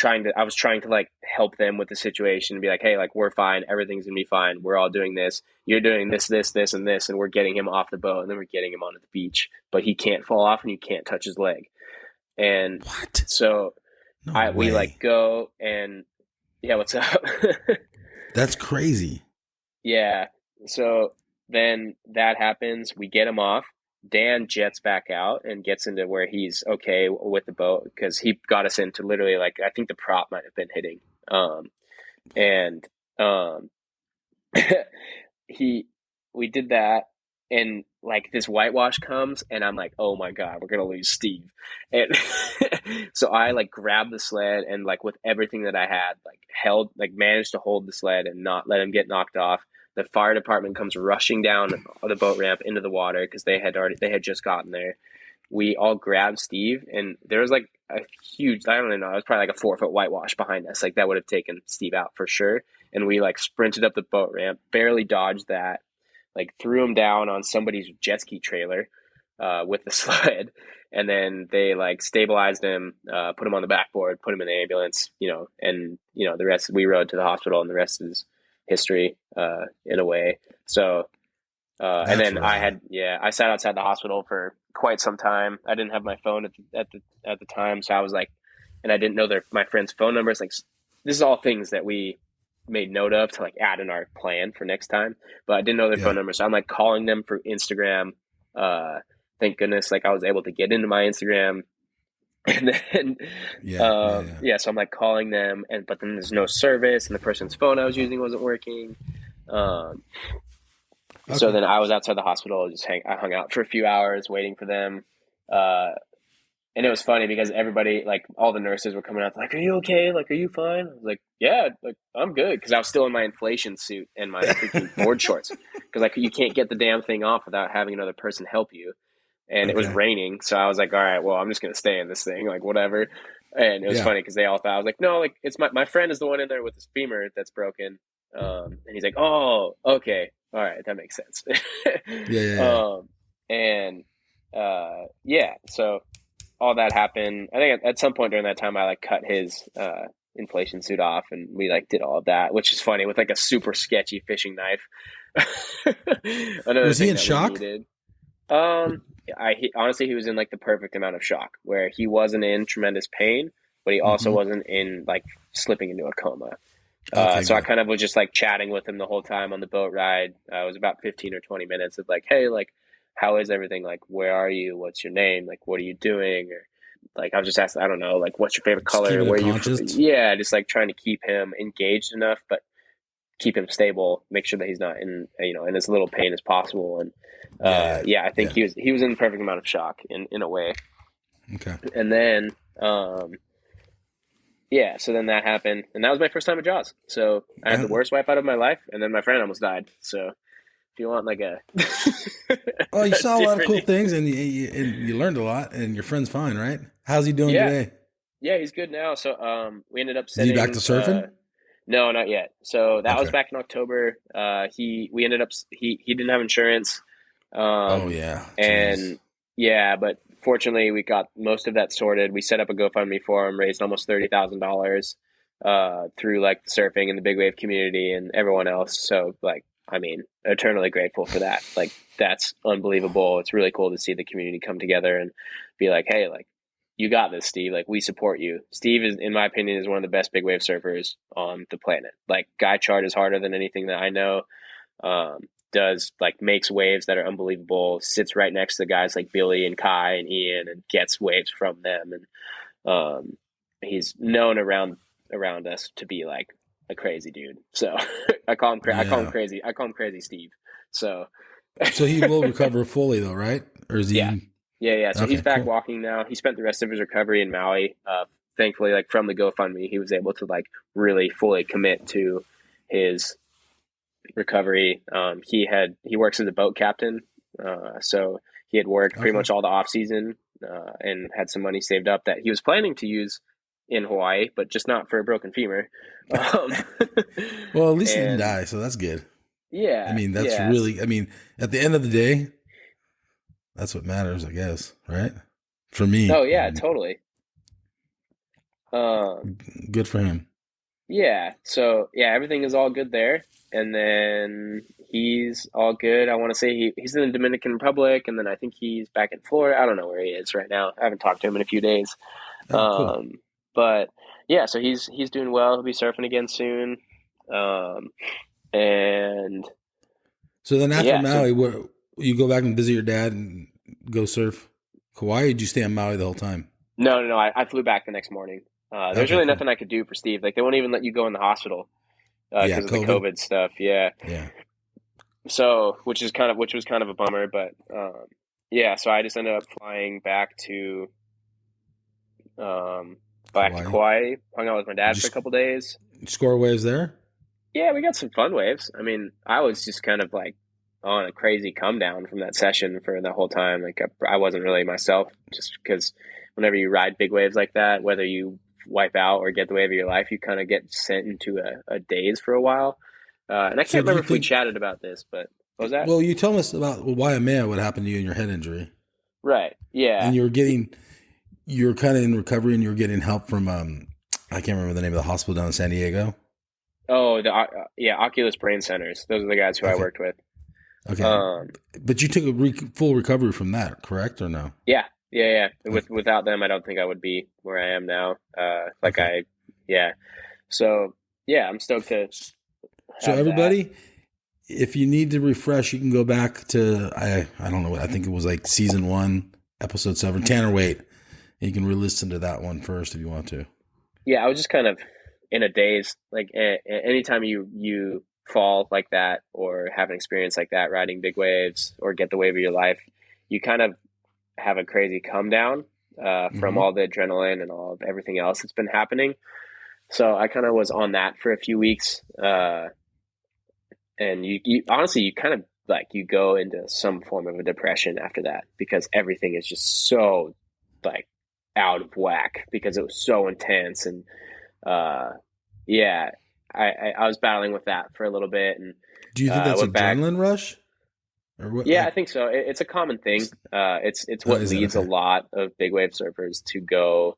C: I was trying to like help them with the situation and be like, hey, like we're fine, everything's gonna be fine. We're all doing this. You're doing this, and this, and we're getting him off the boat, and then we're getting him onto the beach. But he can't fall off, and you can't touch his leg. And
B: What?
C: so
B: No
C: we
B: way.
C: like go and yeah, what's up?
B: That's crazy.
C: Yeah. So then that happens. We get him off. Dan jets back out and gets into where he's okay with the boat because he got us into literally like I think the prop might have been hitting. And he we did that and like this whitewash comes and I'm like, oh my God, we're gonna lose Steve. And so I like grabbed the sled and like with everything that I had, like managed to hold the sled and not let him get knocked off. The fire department comes rushing down the boat ramp into the water because they had just gotten there. We all grabbed Steve and there was like a huge, I don't know, it was probably like a 4 foot whitewash behind us. Like that would have taken Steve out for sure. And we like sprinted up the boat ramp, barely dodged that, like threw him down on somebody's jet ski trailer with the sled. And then they like stabilized him, put him on the backboard, put him in the ambulance, and the rest, we rode to the hospital and the rest is history in a way. So, and
B: That's
C: then
B: rad.
C: I sat outside the hospital for quite some time. I didn't have my phone at the time. So I was like, and I didn't know my friend's phone numbers. Like this is all things that we made note of to like add in our plan for next time, but I didn't know their
B: Yeah.
C: phone numbers. So I'm like calling them for Instagram. Thank goodness, like I was able to get into my Instagram and then,
B: Yeah.
C: so I'm like calling them but then there's no service and the person's phone I was using wasn't working. Um, so
B: Okay.
C: then I was outside the hospital, I hung out for a few hours waiting for them. Uh, and it was funny because everybody, like all the nurses were coming out like, are you okay? Like, are you fine? I was like, yeah, like I'm good. Cause I was still in my inflation suit and my freaking board shorts. Cause like you can't get the damn thing off without having another person help you. And it was
B: Okay.
C: raining. So I was like, all right, well, I'm just going to stay in this thing, like whatever. And it was
B: Yeah.
C: funny because they all thought, I was like, no, like it's my friend is the one in there with his femur that's broken. And he's like, oh, okay. All right. That makes sense.
B: Yeah.
C: And, yeah, so all that happened. I think at some point during that time, I like cut his, inflation suit off and we like did all of that, which is funny with like a super sketchy fishing knife. Another
B: Was he
C: thing
B: in
C: that we
B: shock?
C: needed. Honestly, he was in like the perfect amount of shock where he wasn't in tremendous pain, but he also
B: Mm-hmm.
C: wasn't in like slipping into a coma.
B: Okay,
C: So I
B: good.
C: kind of was just like chatting with him the whole time on the boat ride. It was about 15 or 20 minutes of like, hey, like, how is everything? Like, where are you? What's your name? Like, what are you doing? Or like, I was just asking, I don't know, like, what's your favorite
B: Just
C: color?
B: keeping it
C: Where you,
B: conscious.
C: yeah, just like trying to keep him engaged enough, but keep him stable, make sure that he's not in as little pain as possible. And yeah, I think
B: Yeah.
C: he was in the perfect amount of shock in a way.
B: Okay.
C: And then yeah, so then that happened, and that was my first time at Jaws. So I had the
B: And,
C: worst wipeout of my life, and then my friend almost died. So if you want like a,
B: oh, you
C: a
B: saw a lot of cool
C: different,
B: things, and you learned a lot, and your friend's fine, right? How's he doing
C: yeah,
B: today?
C: yeah, he's good now. So we ended up
B: Is he back to
C: setting.
B: surfing?
C: No, not yet. So that was
B: Okay.
C: back in October. We ended up he didn't have insurance,
B: Oh
C: um,
B: yeah. Jeez.
C: and yeah, but fortunately we got most of that sorted. We set up a GoFundMe for him, raised almost $30,000 through like the surfing and the big wave community and everyone else. So like, I mean, eternally grateful for that. Like that's unbelievable. It's really cool to see the community come together and be like, hey, like you got this, Steve. Like we support you. Steve is, in my opinion, is one of the best big wave surfers on the planet. Like guy chart is harder than anything that I know. Does like makes waves that are unbelievable. Sits right next to guys like Billy and Kai and Ian and gets waves from them. And he's known around us to be like a crazy dude. So I call him
B: Yeah.
C: crazy. I call him Crazy Steve. So
B: So he will recover fully, though, right? Or is
C: yeah,
B: he?
C: yeah. So he's
B: Okay.
C: back
B: Cool.
C: walking now. He spent the rest of his recovery in Maui, thankfully, like from the GoFundMe, he was able to like really fully commit to his recovery. He works as a boat captain, so he had worked pretty
B: Okay.
C: much all the off season and had some money saved up that he was planning to use in Hawaii, but just not for a broken femur. Um,
B: Well, at least he didn't
C: and
B: die, so that's good. I
C: yeah,
B: mean, that's
C: yeah,
B: really. I mean, at the end of the day, that's what matters, I guess, right? For me,
C: oh yeah, totally. Um,
B: good for him.
C: yeah, so yeah, everything is all good there, and then he's all good. I want to say he's in the Dominican Republic, and then I think he's back in Florida. I don't know where he is right now. I haven't talked to him in a few days.
B: Oh, cool.
C: But yeah, so he's doing well. He'll be surfing again soon. Um, and
B: So then after
C: yeah, so
B: Maui, where you go back and visit your dad and go surf Kauai? Or did you stay in Maui the whole time?
C: no. I flew back the next morning. There's
B: Okay,
C: really
B: cool.
C: nothing I could do for Steve. Like they won't even let you go in the hospital
B: Yeah,
C: because of the
B: COVID.
C: COVID stuff. Yeah.
B: Yeah,
C: So which was kind of a bummer, but yeah. So I just ended up flying um, back to
B: Kauai.
C: Kauai. Hung out with my
B: Did
C: dad
B: you
C: for a couple days.
B: score waves there?
C: Yeah, we got some fun waves. I mean, I was just kind of like on a crazy come down from that session for the whole time. Like I wasn't really myself just because whenever you ride big waves like that, whether you wipe out or get the wave of your life, you kind of get sent into a daze for a while. And I
B: So
C: can't
B: do you
C: remember if we
B: think?
C: chatted about this, but what was that?
B: Well, you told us about Waimea, what happened to you in your head injury,
C: Right. Yeah.
B: and you were kind of in recovery, and you were getting help from I can't remember the name of the hospital down in San Diego.
C: Oh, yeah, Oculus Brain Centers. Those are the guys who I
B: Okay,
C: worked with.
B: okay,
C: Um,
B: but you took a full recovery from that, correct or no?
C: yeah, yeah.
B: Okay,
C: Without them, I don't think I would be where I am now.
B: okay.
C: Yeah. So yeah, I'm stoked to
B: So
C: have that.
B: everybody, if you need to refresh, you can go back to I don't know. I think it was like season 1, episode 7. Tanner Waite. You can re-listen to that one first if you want to.
C: Yeah, I was just kind of in a daze. Like anytime you fall like that or have an experience like that, riding big waves or get the wave of your life, you kind of have a crazy come down from
B: Mm-hmm.
C: all the adrenaline and all of everything else that's been happening. So I kind of was on that for a few weeks, and you honestly you kind of like you go into some form of a depression after that because everything is just so like out of whack because it was so intense and uh, yeah, I was battling with that for a little bit and
B: Do you think that's
C: went back.
B: adrenaline rush or what?
C: Yeah, I
B: Like,
C: think so. It's a common thing. It's
B: oh,
C: what
B: is it
C: leads a
B: okay?
C: lot of big wave surfers to go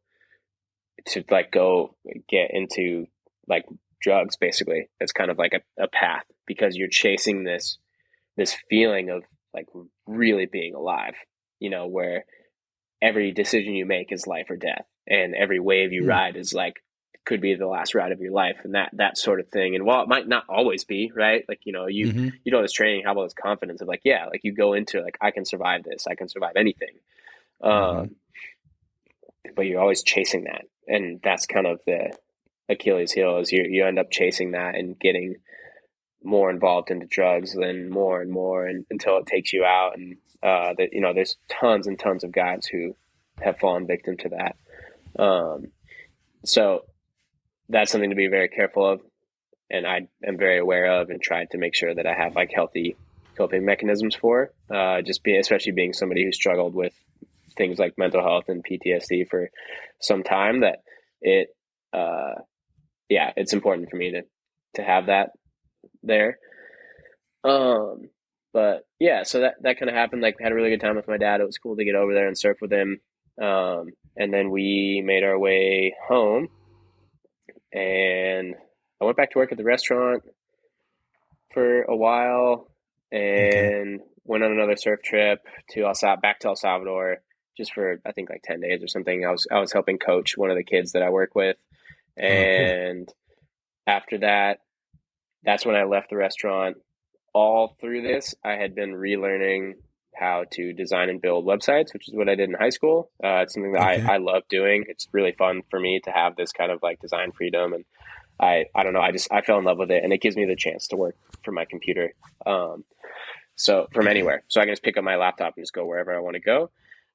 C: get into like drugs. Basically, it's kind of like a path because you're chasing this feeling of like really being alive. You know, where every decision you make is life or death, and every wave you
B: Hmm.
C: ride is like could be the last ride of your life, and that sort of thing. And while it might not always be right, like
B: Mm-hmm.
C: you know this training, have all this confidence of like yeah, like you go into like I can survive this, I can survive anything.
B: Mm-hmm.
C: Um, but you're always chasing that, and that's kind of the Achilles heel is you end up chasing that and getting more involved into drugs and more and until it takes you out and that there's tons and tons of guys who have fallen victim to that so that's something to be very careful of and I am very aware of and try to make sure that I have like healthy coping mechanisms for especially being somebody who struggled with things like mental health and PTSD for some time that it uh, yeah it's important for me to have that there. Um, but yeah, so that kind of happened. Like, had a really good time with my dad. It was cool to get over there and surf with him. And then we made our way home, and I went back to work at the restaurant for a while,
B: Okay.
C: and went on another surf trip to back to El Salvador, just for I think like 10 days or something. I was helping coach one of the kids that I work with,
B: Oh, cool.
C: and after that, that's when I left the restaurant. All through this, I had been relearning how to design and build websites, which is what I did in high school. It's something that
B: Okay.
C: I love doing. It's really fun for me to have this kind of like design freedom. And I don't know, I fell in love with it and it gives me the chance to work from my computer. So from anywhere. So I can just pick up my laptop and just go wherever I want to go.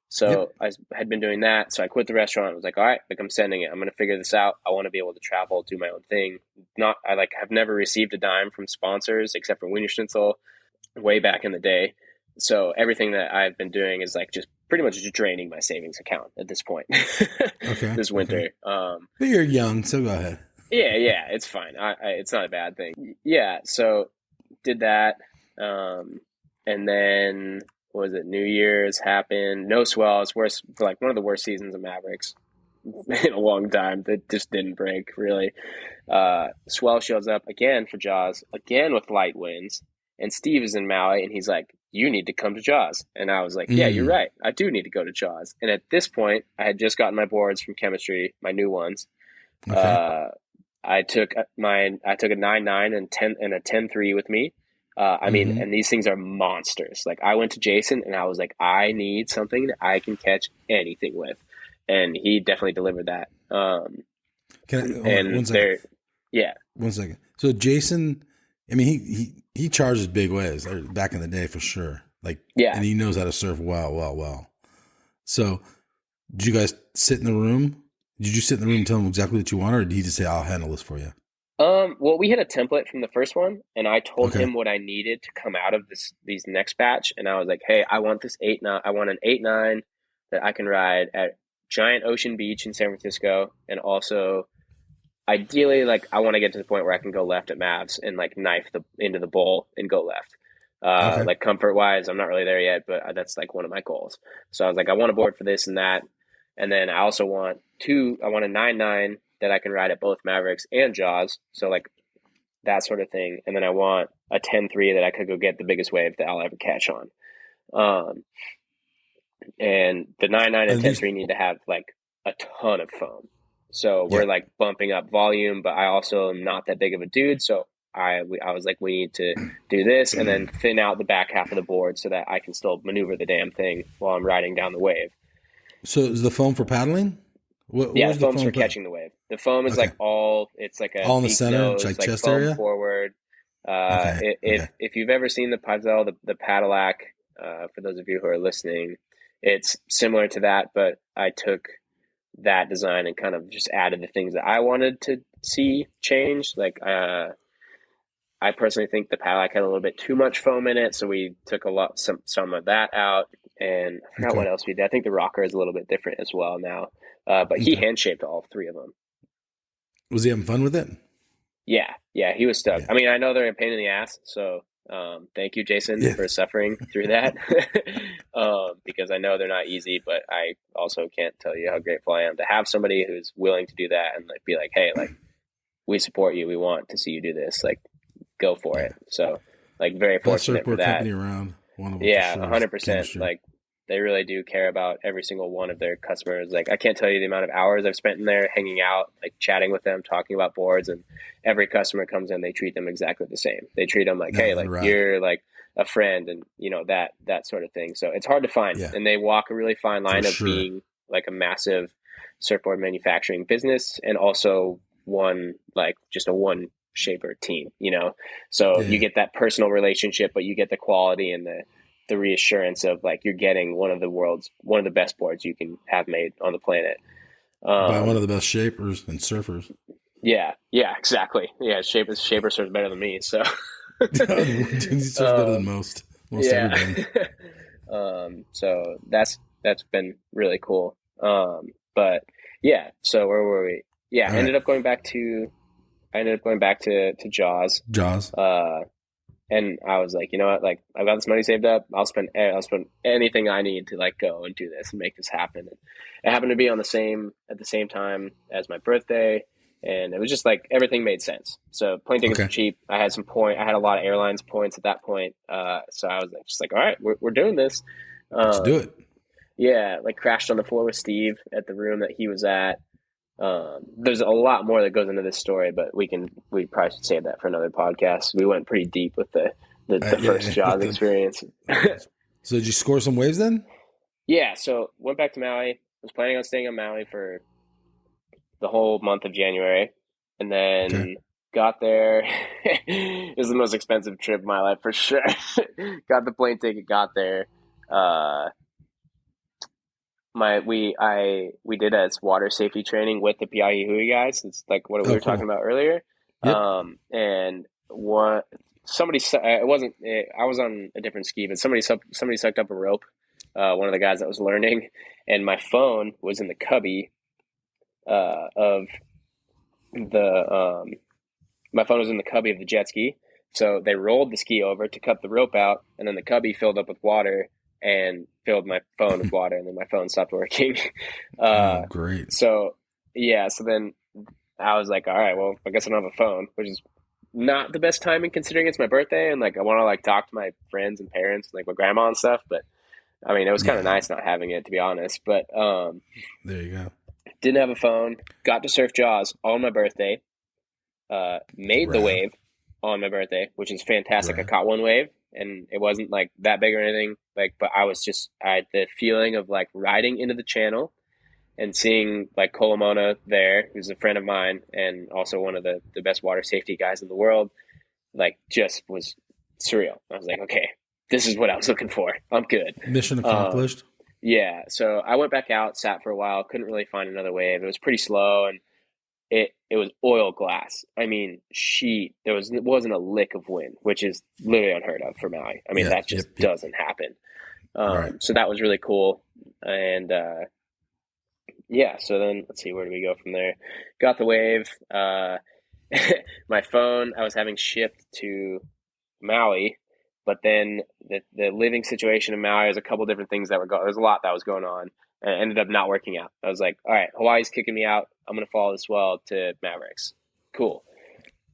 C: So
B: Yep.
C: had been doing that. So I quit the restaurant. I was like, all right, like I'm sending it. I'm going to figure this out. I want to be able to travel, do my own thing. I have never received a dime from sponsors except for Wiener Schnitzel way back in the day. So everything that I've been doing is like just pretty much just draining my savings account at this point
B: Okay.
C: this
B: Okay.
C: winter.
B: But you're young, so go ahead.
C: Yeah, it's fine. It's not a bad thing. Yeah. So did that. And then what was it? New Year's happened. No swell. It's worse, like one of the worst seasons of Mavericks in a long time. That just didn't break really. Swell shows up again for Jaws, again with light winds, and Steve is in Maui, and he's like, "You need to come to Jaws." And I was like, "Yeah, you're
B: Mm.
C: right. I do need to go to Jaws." And at this point, I had just gotten my boards from chemistry, my new ones.
B: Okay.
C: I took a 9.9 and 10.3 with me. I mean,
B: Mm-hmm.
C: and these things are monsters. Like I went to Jason and I was like, I need something that I can catch anything with, and he definitely delivered that.
B: Can I hold on
C: And
B: 1 second?
C: yeah,
B: 1 second. So Jason, I mean, he charges big waves back in the day for sure. Like,
C: yeah.
B: and he knows how to surf well. So, did you guys sit in the room? Did you sit in the room and tell him exactly what you wanted, or did he just say, "I'll handle this for you"?
C: Well, we had a template from the first one, and I told
B: Okay.
C: him what I needed to come out of these next batch, and I was like, "Hey, I want this 8.9. I want an 8.9 that I can ride at Giant Ocean Beach in San Francisco, and also ideally, like, I want to get to the point where I can go left at Mavs and like knife into the bowl and go left.
B: Okay.
C: Like comfort wise, I'm not really there yet, but that's like one of my goals. So I was like, I want a board for this and that, and then I also want I want a 9.9 that I can ride at both Mavericks and Jaws. So like that sort of thing, and then I want a 10.3 that I could go get the biggest wave that I'll ever catch on. Um, and the 9.9 and
B: And these,
C: 10.3 need to have like a ton of foam. So
B: yeah.
C: we're like bumping up volume, but I also am not that big of a dude. So I was like, we need to do this and then thin out the back half of the board so that I can still maneuver the damn thing while I'm riding down the wave.
B: So is the foam for paddling? What
C: Yeah,
B: was
C: the
B: the
C: foam's
B: foam?
C: for catching the wave. The foam is
B: Okay.
C: like it's like a
B: All in the
C: beak
B: center,
C: nose,
B: like
C: like
B: chest
C: foam
B: area.
C: forward.
B: Okay. Okay.
C: If you've ever seen the Pazel, the Padillac, for those of you who are listening, it's similar to that, but I took that design and kind of just added the things that I wanted to see change. Like I personally think the Padillac had a little bit too much foam in it, so we took some of that out. And I forgot
B: Okay.
C: what else we did. I think the rocker is a little bit different as well now. But he
B: Okay.
C: hand shaped all three of them.
B: Was he having fun with it?
C: Yeah, he was stoked.
B: Yeah.
C: I mean, I know they're a pain in the ass, so thank you, Jason,
B: Yeah.
C: for suffering through that. Because I know they're not easy, but I also can't tell you how grateful I am to have somebody who's willing to do that and like be like, hey, like we support you, we want to see you do this, like go for
B: Yeah.
C: it. So like very
B: Best
C: fortunate for
B: surfboard
C: that.
B: company around. One of them
C: Yeah,
B: for sure.
C: 100%.
B: Chemistry.
C: Like they really do care about every single one of their customers. Like I can't tell you the amount of hours I've spent in there hanging out, like chatting with them, talking about boards, and every customer comes in, they treat them exactly the same. They treat them like,
B: No,
C: hey,
B: they're
C: like
B: rad.
C: you're like a friend, and you know that sort of thing. So it's hard to find,
B: Yeah.
C: and they walk a really fine line
B: For
C: of
B: sure.
C: being like a massive surfboard manufacturing business and also just a one shaper team, you know. So
B: Yeah.
C: you get that personal relationship, but you get the quality and the reassurance of like you're getting one of the best boards you can have made on the planet.
B: By one of the best shapers and surfers.
C: Yeah, exactly. Yeah, shaper surfs better than me, so
B: He surfs better than most
C: yeah.
B: everybody.
C: So that's been really cool. But yeah, so where were we? Yeah,
B: All
C: I
B: right.
C: ended up going back to Jaws.
B: Jaws.
C: And I was like, you know what? Like, I've got this money saved up. I'll spend anything I need to like go and do this and make this happen. And it happened to be at the same time as my birthday, and it was just like everything made sense. So plane tickets were cheap. I had I had a lot of airlines points at that point. So I was like, just like, all right, we're doing this.
B: Let's do it.
C: Yeah, like crashed on the floor with Steve at the room that he was at. There's a lot more that goes into this story, but we probably should save that for another podcast. We went pretty deep with the first Jaws experience.
B: So did you score some waves then?
C: Yeah, so went back to Maui. Was planning on staying on Maui for the whole month of January, and then got there. It was the most expensive trip of my life for sure. Got the plane ticket, got there. we did a water safety training with the Piahihui guys. It's like what we were talking
B: Cool.
C: about earlier.
B: Yep.
C: And what somebody it wasn't I was on a different ski, but somebody sucked up a rope. One of the guys that was learning, and my phone was in the cubby of the my phone was in the cubby of the jet ski. So they rolled the ski over to cut the rope out, and then the cubby filled up with water and filled my phone with water, and then my phone stopped working.
B: Great.
C: So yeah, so then I was like, all right, well, I guess I don't have a phone, which is not the best timing considering it's my birthday, and like I want to like talk to my friends and parents, like my grandma and stuff. But I mean, it was kind of nice not having it, to be honest. But
B: there you go.
C: didn't have a phone. Got to surf Jaws on my birthday. Made the wave on my birthday, which is fantastic.
B: Right.
C: I caught one wave, and it wasn't like that big or anything. Like, but I had the feeling of like riding into the channel and seeing like Kolomona there, who's a friend of mine and also one of the best water safety guys in the world. Like, just was surreal. I was like, okay, this is what I was looking for. I'm good.
B: Mission accomplished.
C: Yeah. So I went back out, sat for a while, couldn't really find another wave. It was pretty slow, and it was oil glass. I mean, it wasn't a lick of wind, which is literally unheard of for Maui. I mean, that just doesn't happen.
B: Right.
C: So that was really cool. And yeah, so then let's see, where do we go from there? Got the wave. My phone I was having shipped to Maui, but then the living situation in Maui, there's a couple different things that were going. There's a lot that was going on, and it ended up not working out. I was like, all right, Hawaii's kicking me out. I'm gonna follow this well to Mavericks. Cool.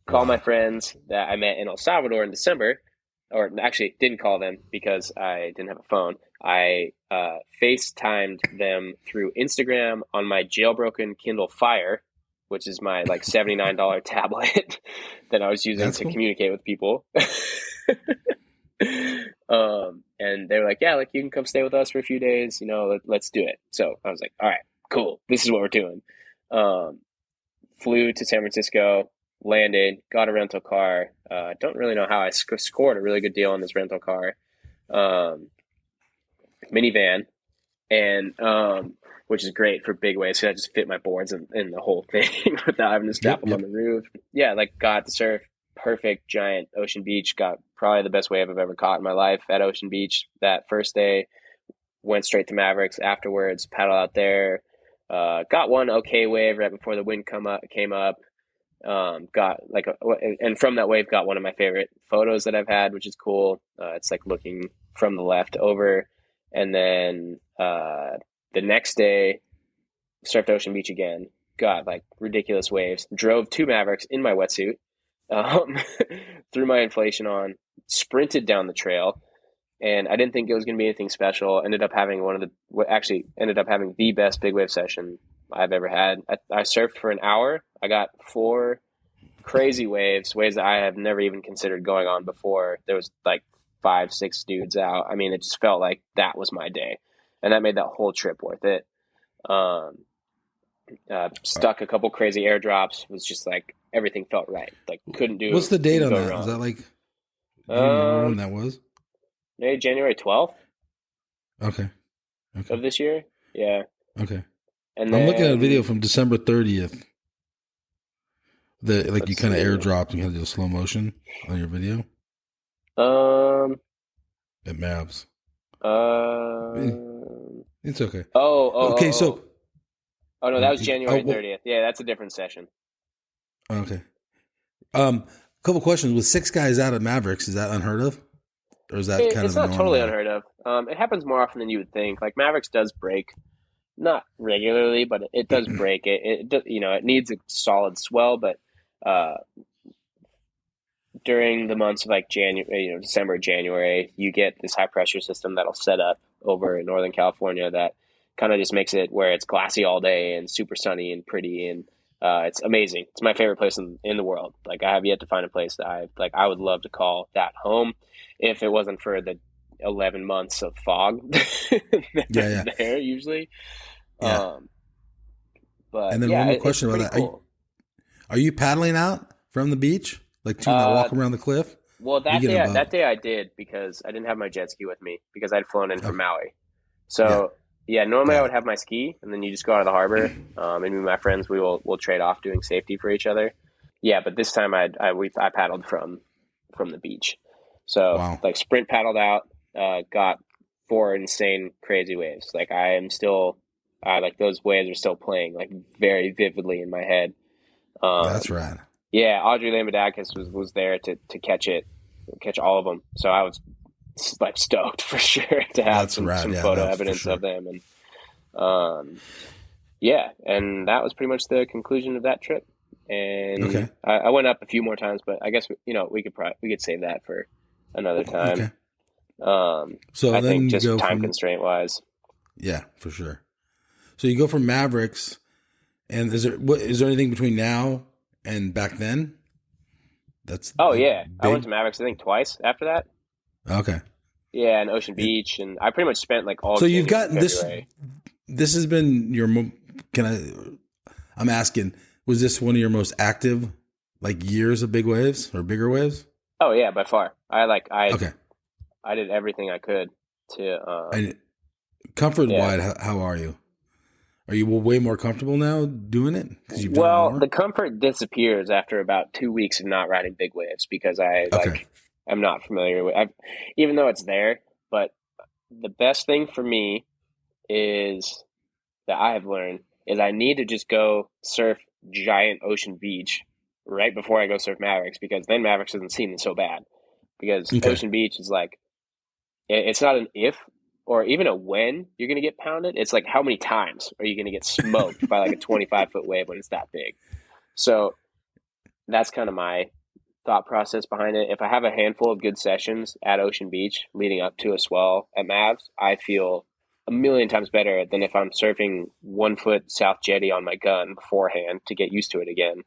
C: Call my friends that I met in El Salvador in December, or actually didn't call them because I didn't have a phone. I FaceTimed them through Instagram on my jailbroken Kindle Fire, which is my like $79 tablet that I was using to communicate with people. And they were like, yeah, like you can come stay with us for a few days, you know, let's do it. So I was like, all right, cool. This is what we're doing. Flew to San Francisco, landed, got a rental car. Don't really know how I scored a really good deal on this rental car. Minivan, and which is great for big waves. So I just fit my boards in the whole thing without having to strap them on the roof. Yeah, like got to surf perfect giant Ocean Beach. Got probably the best wave I've ever caught in my life at Ocean Beach that first day. Went straight to Mavericks afterwards, paddle out there. Got one okay wave right before the wind came up. Got like and from that wave got one of my favorite photos that I've had, which is cool. It's like looking from the left over. And then the next day, surfed Ocean Beach again. Got like ridiculous waves. Drove to Mavericks in my wetsuit. Threw my inflation on. Sprinted down the trail. And I didn't think it was going to be anything special. Ended up having the best big wave session I've ever had. I surfed for an hour. I got 4 crazy waves that I have never even considered going on before. There was like 5-6 dudes out. I mean, it just felt like that was my day, and that made that whole trip worth it. Stuck a couple crazy airdrops. Was just like everything felt right. Like couldn't do.
B: What's the date on that?
C: Wrong.
B: Is that like? Do you remember when that was?
C: Maybe January 12th.
B: Okay.
C: Of this year. Yeah.
B: Okay.
C: And
B: I'm looking at a video from December 30th. That like you kind of airdropped and you had to do slow motion on your video. At Mavs. It's okay. Okay, so.
C: Oh no, that was January 30th. Yeah, that's a different session.
B: Okay. Couple questions. With 6 guys out at Mavericks, is that unheard of, or is that kind of?
C: It's not totally unheard of. It happens more often than you would think. Like Mavericks does break, not regularly, but it does break. It needs a solid swell, but during the months of like January, December, January, you get this high pressure system that'll set up over in Northern California that kind of just makes it where it's glassy all day and super sunny and pretty, and it's amazing. It's my favorite place in the world. Like I have yet to find a place that I would love to call that home if it wasn't for the 11 months of fog there usually.
B: Yeah.
C: But
B: and then one more question about that.
C: Cool.
B: Are you paddling out from the beach? Like to walk around the cliff?
C: Well, that day I did because I didn't have my jet ski with me because I'd flown in from Maui. So Yeah, normally I
B: Got
C: would
B: it.
C: have my ski, and then you just go out of the harbor. And me and my friends, we'll trade off doing safety for each other. Yeah, but this time I paddled from the beach, so
B: Wow.
C: like sprint paddled out, got four insane crazy waves. Like I am still, like those waves are still playing like very vividly in my head.
B: That's
C: Um,
B: rad.
C: yeah, Audrey Lambadakis was there to catch all of them. So I was like stoked for sure to have
B: That's rad.
C: some
B: Yeah,
C: photo
B: that's for
C: evidence of
B: sure.
C: them. And yeah, and that was pretty much the conclusion of that trip. And
B: Okay.
C: I went up a few more times, but I guess we could save that for another time.
B: Okay. So
C: I think
B: then you
C: just
B: go
C: time
B: from,
C: constraint wise.
B: yeah, for sure. So you go from Mavericks, and is there anything between now and back then? That's
C: Oh
B: like
C: yeah, I went
B: big.
C: to Mavericks I think twice after that.
B: Okay.
C: Yeah, and Ocean
B: And
C: Beach, and I pretty much spent like all
B: so you've
C: January and
B: gotten this.
C: February.
B: This has been your. Can I? I'm asking. Was this one of your most active, like years of big waves or bigger waves?
C: Oh yeah, by far.
B: Okay.
C: I did everything I could to
B: And comfort
C: yeah.
B: wide, how are you? Are you way more comfortable now doing it because you've done it
C: Well,
B: more?
C: the comfort disappears after about 2 weeks of not riding big waves because
B: Okay.
C: I'm not familiar with even though it's there. But the best thing for me is that I have learned is I need to just go surf giant Ocean Beach right before I go surf Mavericks because then Mavericks doesn't seem so bad because
B: Okay.
C: Ocean Beach is like it's not an if or even a when you're going to get pounded. It's like how many times are you going to get smoked by like a 25-foot wave when it's that big? So that's kind of my thought process behind it. If I have a handful of good sessions at Ocean Beach leading up to a swell at Mavs, I feel a million times better than if I'm surfing 1 foot South Jetty on my gun beforehand to get used to it again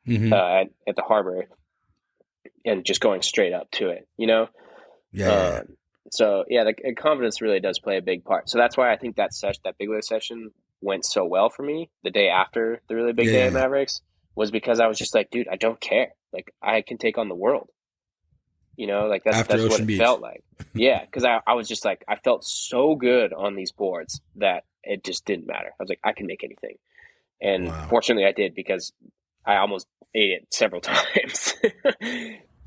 B: Hmm.
C: at the harbor and just going straight up to it, you know?
B: Yeah, yeah, yeah.
C: Um, so yeah, the confidence really does play a big part. So that's why I think that big wave session went so well for me the day after the really big
B: Yeah,
C: day
B: yeah,
C: at
B: yeah.
C: Mavericks was because I was just like, dude, I don't care. Like I can take on the world. Like
B: After
C: that's what
B: Ocean
C: it
B: Beach.
C: felt like. Yeah, because I was just like I felt so good on these boards that it just didn't matter. I was like, I can make anything. And
B: Wow.
C: fortunately I did because I almost ate it several times.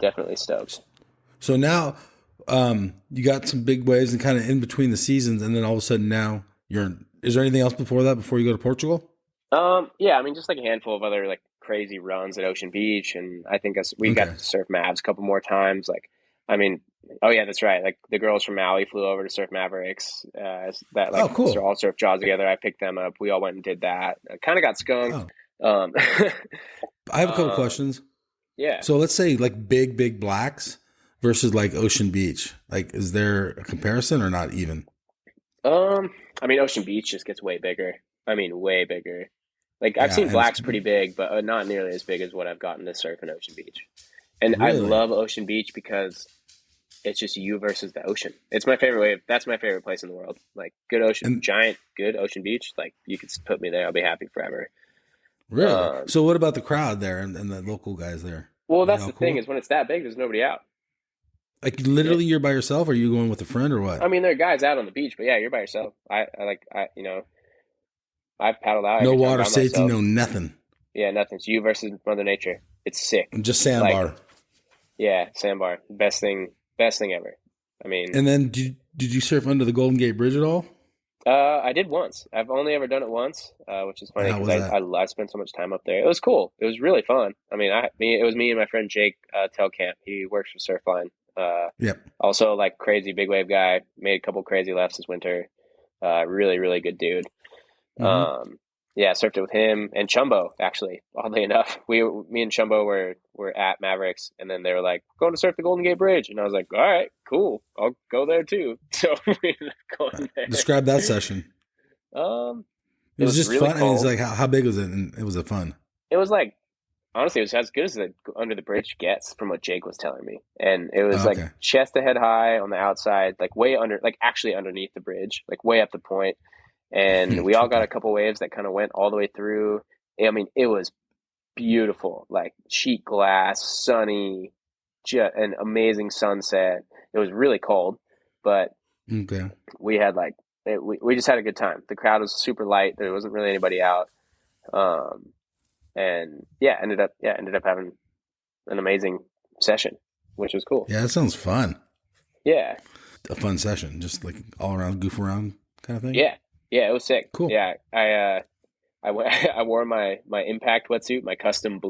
C: Definitely stoked.
B: So now you got some big waves and kind of in between the seasons, and then all of a sudden now you're. Is there anything else before that? Before you go to Portugal?
C: Yeah, I mean, just like a handful of other like crazy runs at Ocean Beach, and I think we got
B: Okay.
C: to surf Mavs a couple more times. Like, I mean, oh yeah, that's right. Like the girls from Maui flew over to surf Mavericks. That
B: Oh,
C: like so
B: cool.
C: all surf jaws together. I picked them up. We all went and did that. Kind of got skunked.
B: Oh,
C: Um,
B: I have a couple
C: um,
B: questions.
C: yeah.
B: So let's say like big blacks versus like Ocean Beach. Like, is there a comparison or not even?
C: Um, I mean, Ocean Beach just gets way bigger. I mean, way bigger. Like I've
B: Yeah,
C: seen
B: and it's
C: blacks pretty big, but not nearly as big as what I've gotten to surf in Ocean Beach. And I
B: really
C: love Ocean Beach because it's just you versus the ocean. It's my favorite wave. That's my favorite place in the world. Like good ocean,
B: and
C: giant, good ocean beach. Like you could put me there. I'll be happy forever.
B: really.
C: Um,
B: So what about the crowd there and the local guys there?
C: well,
B: Are they
C: that's
B: all
C: the thing
B: cool?
C: is when it's that big, there's nobody out.
B: Like
C: Yeah.
B: literally, you're by yourself, or are you going with a friend, or what?
C: I mean, there are guys out on the beach, but yeah, you're by yourself. I've paddled out
B: No
C: every time
B: water
C: by
B: safety,
C: myself.
B: no nothing,
C: Yeah, nothing. It's you versus Mother Nature. It's sick.
B: just
C: Like,
B: sandbar.
C: yeah, sandbar, best thing ever. I mean,
B: And then did you surf under the Golden Gate Bridge at all?
C: I did once. I've only ever done it once, which is funny
B: How
C: because
B: was that?
C: I spent so much time up there. It was cool. It was really fun. I mean, it was me and my friend Jake Telkamp. He works for Surfline.
B: Yep.
C: Also, like crazy big wave guy. Made a couple crazy lefts this winter. Really, really good dude.
B: Mm-hmm.
C: Um, yeah, surfed it with him and Chumbo. Actually, oddly enough, me and Chumbo were at Mavericks, and then they were like, "Going to surf the Golden Gate Bridge," and I was like, "All right, cool. I'll go there too." So we ended up going there.
B: Describe that session.
C: Um,
B: It
C: it
B: was
C: was
B: just
C: really
B: fun, and it's
C: cold.
B: like how big was it? And it was a fun.
C: It was like honestly, it was as good as the under the bridge gets from what Jake was telling me, and it was
B: Oh,
C: like
B: okay.
C: chest to head high on the outside, like way under, like actually underneath the bridge, like way up the point. And we all got
B: Trippy.
C: a couple waves that kind of went all the way through. I mean, it was beautiful, like sheet glass, sunny, an amazing sunset. It was really cold, but
B: Okay.
C: we had like we just had a good time. The crowd was super light. There wasn't really anybody out. And ended up having an amazing session, which was cool.
B: Yeah, that sounds fun.
C: Yeah.
B: A fun session, just like all around goof around kind of thing.
C: Yeah. Yeah, it was sick.
B: Cool.
C: Yeah. I wore my impact wetsuit, my custom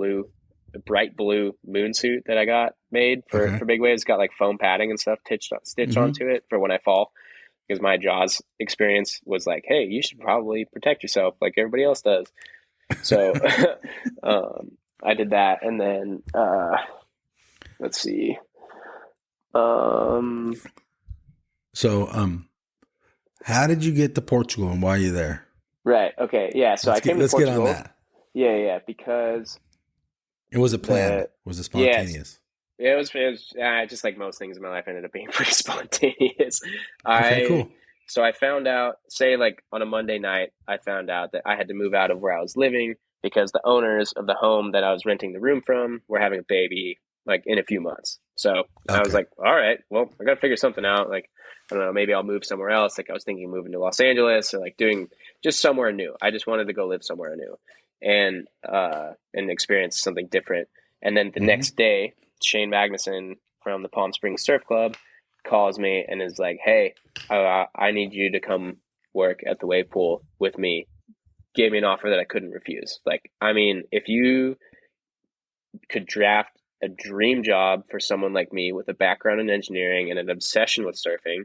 C: bright blue moon suit that I got made for big waves. It's got like foam padding and stuff stitched onto it for when I fall. Because my Jaws experience was like, hey, you should probably protect yourself like everybody else does. So I did that, and then let's see.
B: How did you get to Portugal, and why are you there?
C: Right. Okay. Yeah. So I came to Portugal.
B: Let's get on that.
C: Yeah. Because
B: it was a plan. Was it spontaneous?
C: Yeah, it was just like most things in my life ended up being pretty spontaneous.
B: Cool.
C: So I found out, say like on a Monday night, I found out that I had to move out of where I was living because the owners of the home that I was renting the room from were having a baby like in a few months. So I was like, all right, well, I got to figure something out. Like, I don't know, maybe I'll move somewhere else. Like I was thinking of moving to Los Angeles or like doing just somewhere new. I just wanted to go live somewhere new and experience something different. And then the next day, Shane Magnuson from the Palm Springs Surf Club calls me and is like, hey, I need you to come work at the wave pool with me. Gave me an offer that I couldn't refuse. Like, I mean, if you could draft a dream job for someone like me with a background in engineering and an obsession with surfing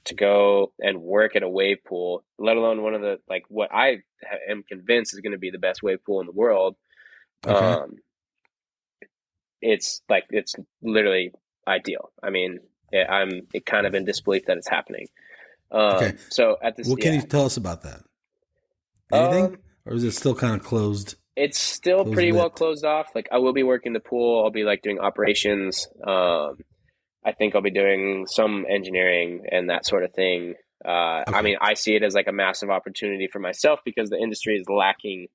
C: to go and work at a wave pool, let alone one of the, like what I am convinced is going to be the best wave pool in the world. It's literally ideal. I mean, I'm kind of in disbelief that it's happening. So at this,
B: what can you tell us about that? Anything, or is it still kind of closed?
C: It's still pretty well closed off. Like I will be working the pool. I'll be like doing operations. I think I'll be doing some engineering and that sort of thing. I mean, I see it as like a massive opportunity for myself because the industry is lacking.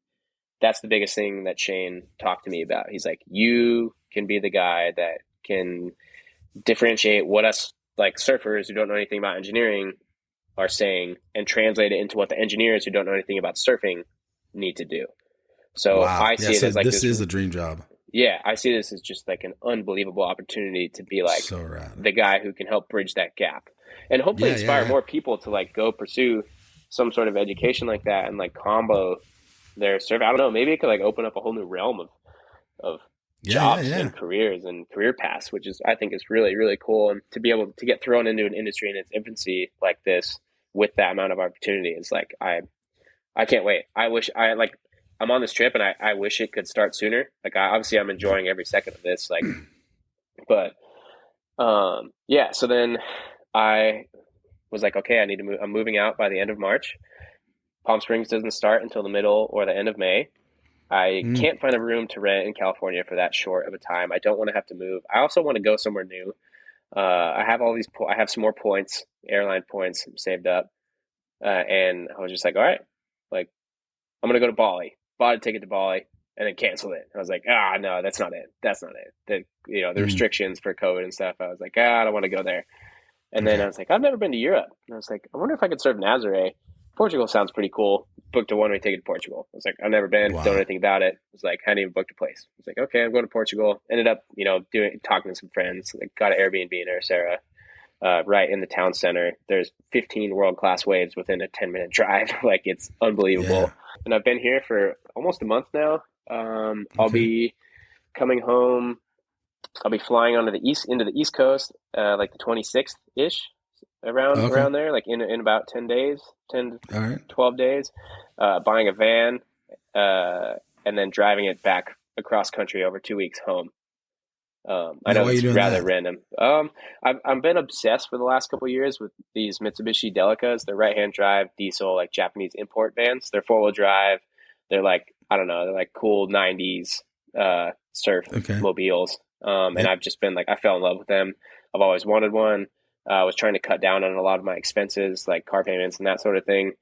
C: That's the biggest thing that Shane talked to me about. He's like, you can be the guy that can differentiate what us like surfers who don't know anything about engineering are saying and translate it into what the engineers who don't know anything about surfing need to do. So I see it as like
B: this is a dream job.
C: Yeah, I see this as just like an unbelievable opportunity to be like the guy who can help bridge that gap and hopefully inspire more people to like go pursue some sort of education like that and like combo their surf. I don't know, maybe it could like open up a whole new realm of jobs and careers and career paths, which is, I think is really, really cool. And to be able to get thrown into an industry in its infancy like this with that amount of opportunity is like, I can't wait. I wish I'm on this trip and I wish it could start sooner. Like obviously I'm enjoying every second of this, like, but, so then I was like, okay, I need to move. I'm moving out by the end of March. Palm Springs doesn't start until the middle or the end of May. I can't find a room to rent in California for that short of a time. I don't want to have to move. I also want to go somewhere new. I have all these, I have some more points, airline points saved up. And I was just like, all right, like I'm going to go to Bali. Bought a ticket to Bali and then canceled it. I was like, no, that's not it. That's not it. The restrictions for COVID and stuff. I was like, I don't want to go there. And then I was like, I've never been to Europe. And I was like, I wonder if I could surf Nazare. Portugal sounds pretty cool. Booked a one-way ticket to Portugal. I was like, I've never been, don't know anything about it. I was like, hadn't even booked a place. I was like, okay, I'm going to Portugal. Ended up, talking to some friends. Like, got an Airbnb in Sarah, right in the town center. There's 15 world-class waves within a 10-minute drive. Like, it's unbelievable. Yeah. And I've been here for almost a month now. I'll be coming home. I'll be flying into the East Coast, like the 26th ish, around there, like in about 10 to 12 days, buying a van, and then driving it back across country over 2 weeks home. I know it's rather random. I've been obsessed for the last couple of years with these Mitsubishi Delicas. They're right-hand drive diesel, like Japanese import vans. They're 4-wheel drive. They're like, I don't know, they're like cool 90s surf mobiles. And I've just been like, I fell in love with them. I've always wanted one. I was trying to cut down on a lot of my expenses, like car payments and that sort of thing.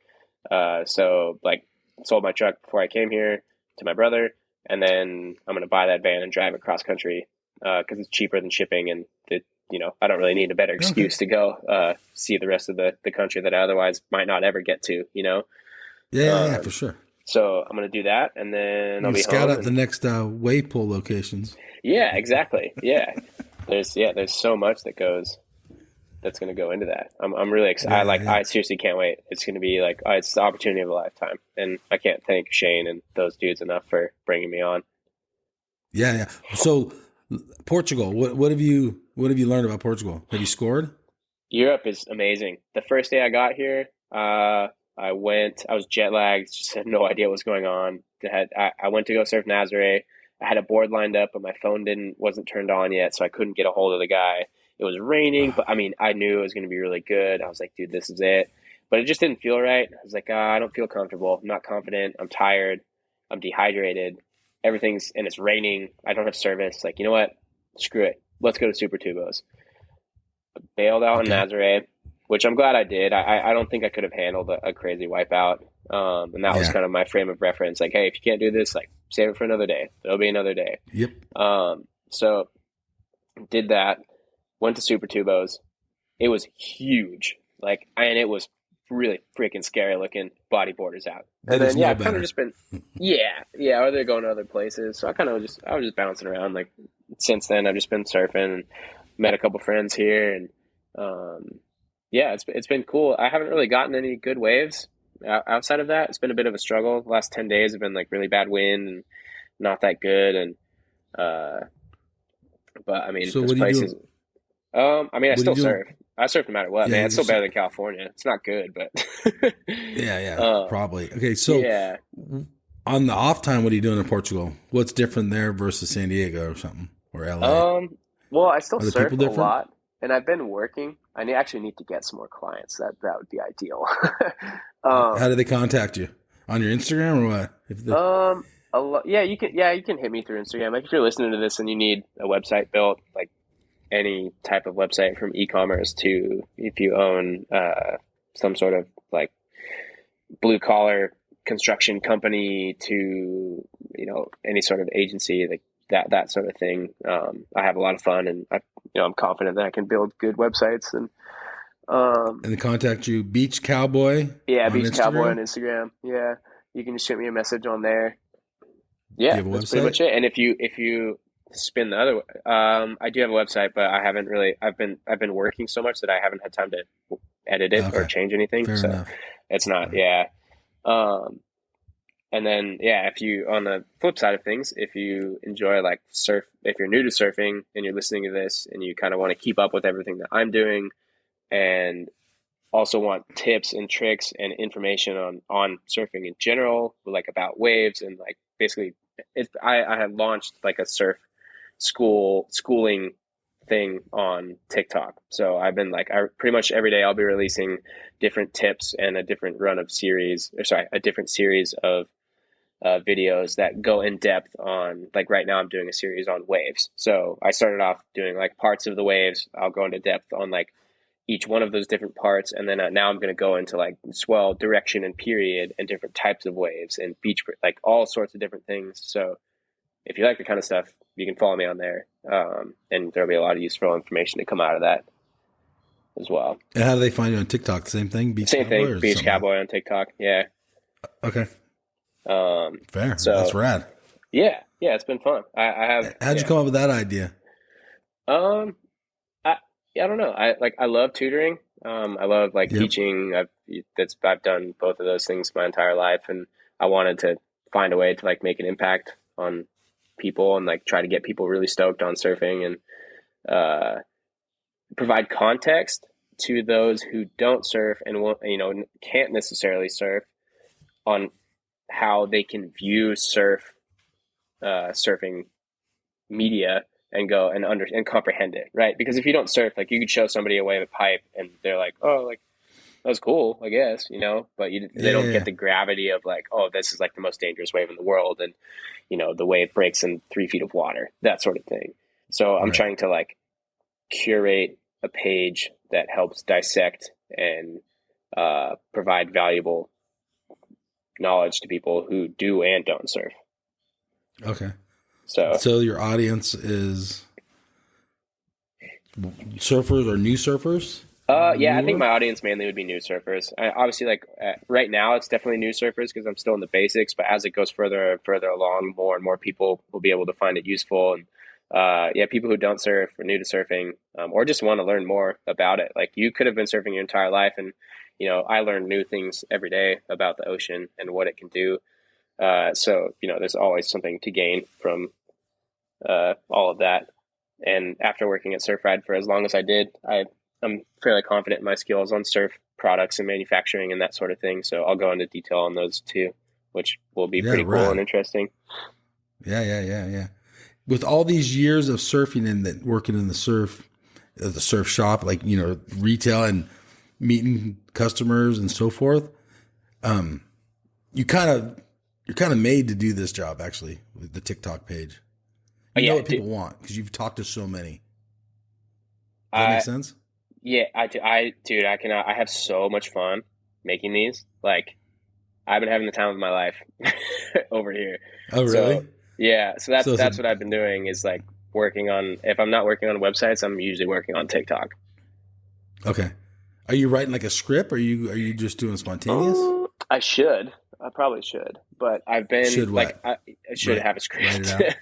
C: So like sold my truck before I came here to my brother. And then I'm going to buy that van and drive it cross country because it's cheaper than shipping and the I don't really need a better
B: Okay.
C: excuse to go see the rest of the country that I otherwise might not ever get to.
B: Yeah,
C: Um,
B: for sure.
C: so I'm going to do that, and then
B: You
C: I'll
B: can
C: be
B: scout
C: home.
B: out the
C: And
B: next wave pool locations.
C: yeah, exactly. Yeah. There's so much that's going to go into that. I'm really excited.
B: Yeah.
C: I seriously can't wait. It's going to be like, it's the opportunity of a lifetime. And I can't thank Shane and those dudes enough for bringing me on.
B: Yeah. So Portugal, what have you learned about Portugal? Have you scored?
C: Europe is amazing. The first day I got here, I was jet lagged, just had no idea what was going on. I went to go surf Nazare. I had a board lined up, but my phone wasn't turned on yet, so I couldn't get a hold of the guy. It was raining, but I mean, I knew it was going to be really good. I was like, dude, this is it. But it just didn't feel right. I was like, I don't feel comfortable. I'm not confident. I'm tired. I'm dehydrated. And it's raining. I don't have service. Like, you know what? Screw it. Let's go to Super Tubos. Bailed out in
B: Okay.
C: Nazare, which I'm glad I did. I don't think I could have handled a crazy wipeout. And that was
B: Yeah.
C: kind of my frame of reference. Like, hey, if you can't do this, like, save it for another day. There'll be another day.
B: Yep.
C: So did that. Went to Super Tubos. It was huge. And it was really freaking scary looking bodyboarders out.
B: They
C: And
B: just
C: then, yeah,
B: know
C: I've kind of
B: better.
C: just been, or they're going to other places. So I was just bouncing around. Like, since then, I've just been surfing and met a couple friends here. And, it's been cool. I haven't really gotten any good waves outside of that. It's been a bit of a struggle. The last 10 days have been like really bad wind and not that good. And, but I mean,
B: So
C: this
B: what do you
C: place
B: do?
C: is, I
B: What do
C: still
B: you do?
C: surf. I surf no matter what,
B: Yeah.
C: man. It's still better than California. It's not good, but
B: Yeah.
C: um,
B: Probably. Okay. So
C: yeah.
B: on the off time, what are you doing in Portugal? What's different there versus San Diego or something or LA?
C: Well, I still
B: Are the
C: surf
B: people
C: a
B: different?
C: lot, and I've been working. Actually need to get some more clients. That would be ideal.
B: How
C: um,
B: do they contact you? On your Instagram or what? If the
C: um, you can hit me through Instagram. Like if you're listening to this and you need a website built, like any type of website from e-commerce to if you own some sort of like blue collar construction company to any sort of agency like that sort of thing. I have a lot of fun, and I'm confident that I can build good websites. And
B: and they contact you, Beach Cowboy
C: yeah,
B: on
C: Beach Cowboy on
B: Instagram.
C: Instagram. Yeah, you can just shoot me a message on there.
B: Do
C: Yeah,
B: you have a
C: that's pretty
B: website?
C: much it. And if you spin the other way, I do have a website, but I haven't really. I've been working so much that I haven't had time to edit it or
B: Okay,
C: change anything.
B: fair
C: So
B: enough.
C: it's
B: All
C: not.
B: right.
C: Yeah. Um, And then, if you, on the flip side of things, if you enjoy like if you're new to surfing and you're listening to this and you kind of want to keep up with everything that I'm doing and also want tips and tricks and information on surfing in general, like about waves and like basically, I have launched like a surf schooling thing on TikTok. So I've been like, I pretty much every day I'll be releasing different tips and a different a different series of videos that go in depth on, like right now I'm doing a series on waves. So I started off doing like parts of the waves. I'll go into depth on like each one of those different parts. And then now I'm going to go into like swell, direction, and period, and different types of waves and beach, like all sorts of different things. So if you like the kind of stuff, you can follow me on there. And there'll be a lot of useful information to come out of that as well.
B: And how do they find you on TikTok? Same thing, Beach
C: Same
B: Cowboy
C: thing,
B: or
C: Beach
B: something?
C: Cowboy on TikTok. Yeah.
B: Okay,
C: Um,
B: fair. That's
C: so
B: rad.
C: yeah, it's been fun. I have,
B: How'd you come up with that idea?
C: Um, I I don't know. I love tutoring. I love like
B: Yep.
C: teaching. I've done both of those things my entire life, and I wanted to find a way to like make an impact on people and like try to get people really stoked on surfing and uh, provide context to those who don't surf and won't, can't necessarily surf on how they can view surfing media and go and comprehend it, right? Because if you don't surf, like you could show somebody a wave of pipe and they're like, oh, like that was cool, I guess, but they don't
B: Yeah.
C: get the gravity of like, oh, this is like the most dangerous wave in the world, and the wave breaks in 3 feet of water, that sort of thing. So I'm
B: Right.
C: trying to like curate a page that helps dissect and provide valuable knowledge to people who do and don't surf.
B: Okay.
C: So
B: So your audience is surfers or new surfers?
C: Yeah, I think
B: Newer?
C: my audience mainly would be new surfers. Obviously, like right now, it's definitely new surfers because I'm still in the basics. But as it goes further and further along, more and more people will be able to find it useful. And yeah, people who don't surf or new to surfing, or just want to learn more about it. Like you could have been surfing your entire life, and I learn new things every day about the ocean and what it can do. So there's always something to gain from all of that. And after working at Surf Ride for as long as I did, I'm fairly confident in my skills on surf products and manufacturing and that sort of thing. So I'll go into detail on those too, which will be
B: Yeah,
C: pretty cool and
B: right.
C: interesting.
B: Yeah. With all these years of surfing and working in the surf shop, like, retail and meeting customers and so forth, you kind of, you're kind of made to do this job actually with the TikTok page. You know
C: Yeah,
B: what people want because you've talked to so many. Does that make
C: I
B: sense?
C: yeah, dude, I cannot. I have so much fun making these. Like I've been having the time of my life over here.
B: Oh,
C: So
B: really?
C: yeah, so
B: So it's
C: that's what I've been doing is like working on. If I'm not working on websites, I'm usually working on TikTok.
B: okay. Are you writing like a script? Or are you just doing spontaneous?
C: I should. I probably should, but I've been
B: Should
C: like
B: what?
C: I should
B: Write
C: have a
B: write it
C: script.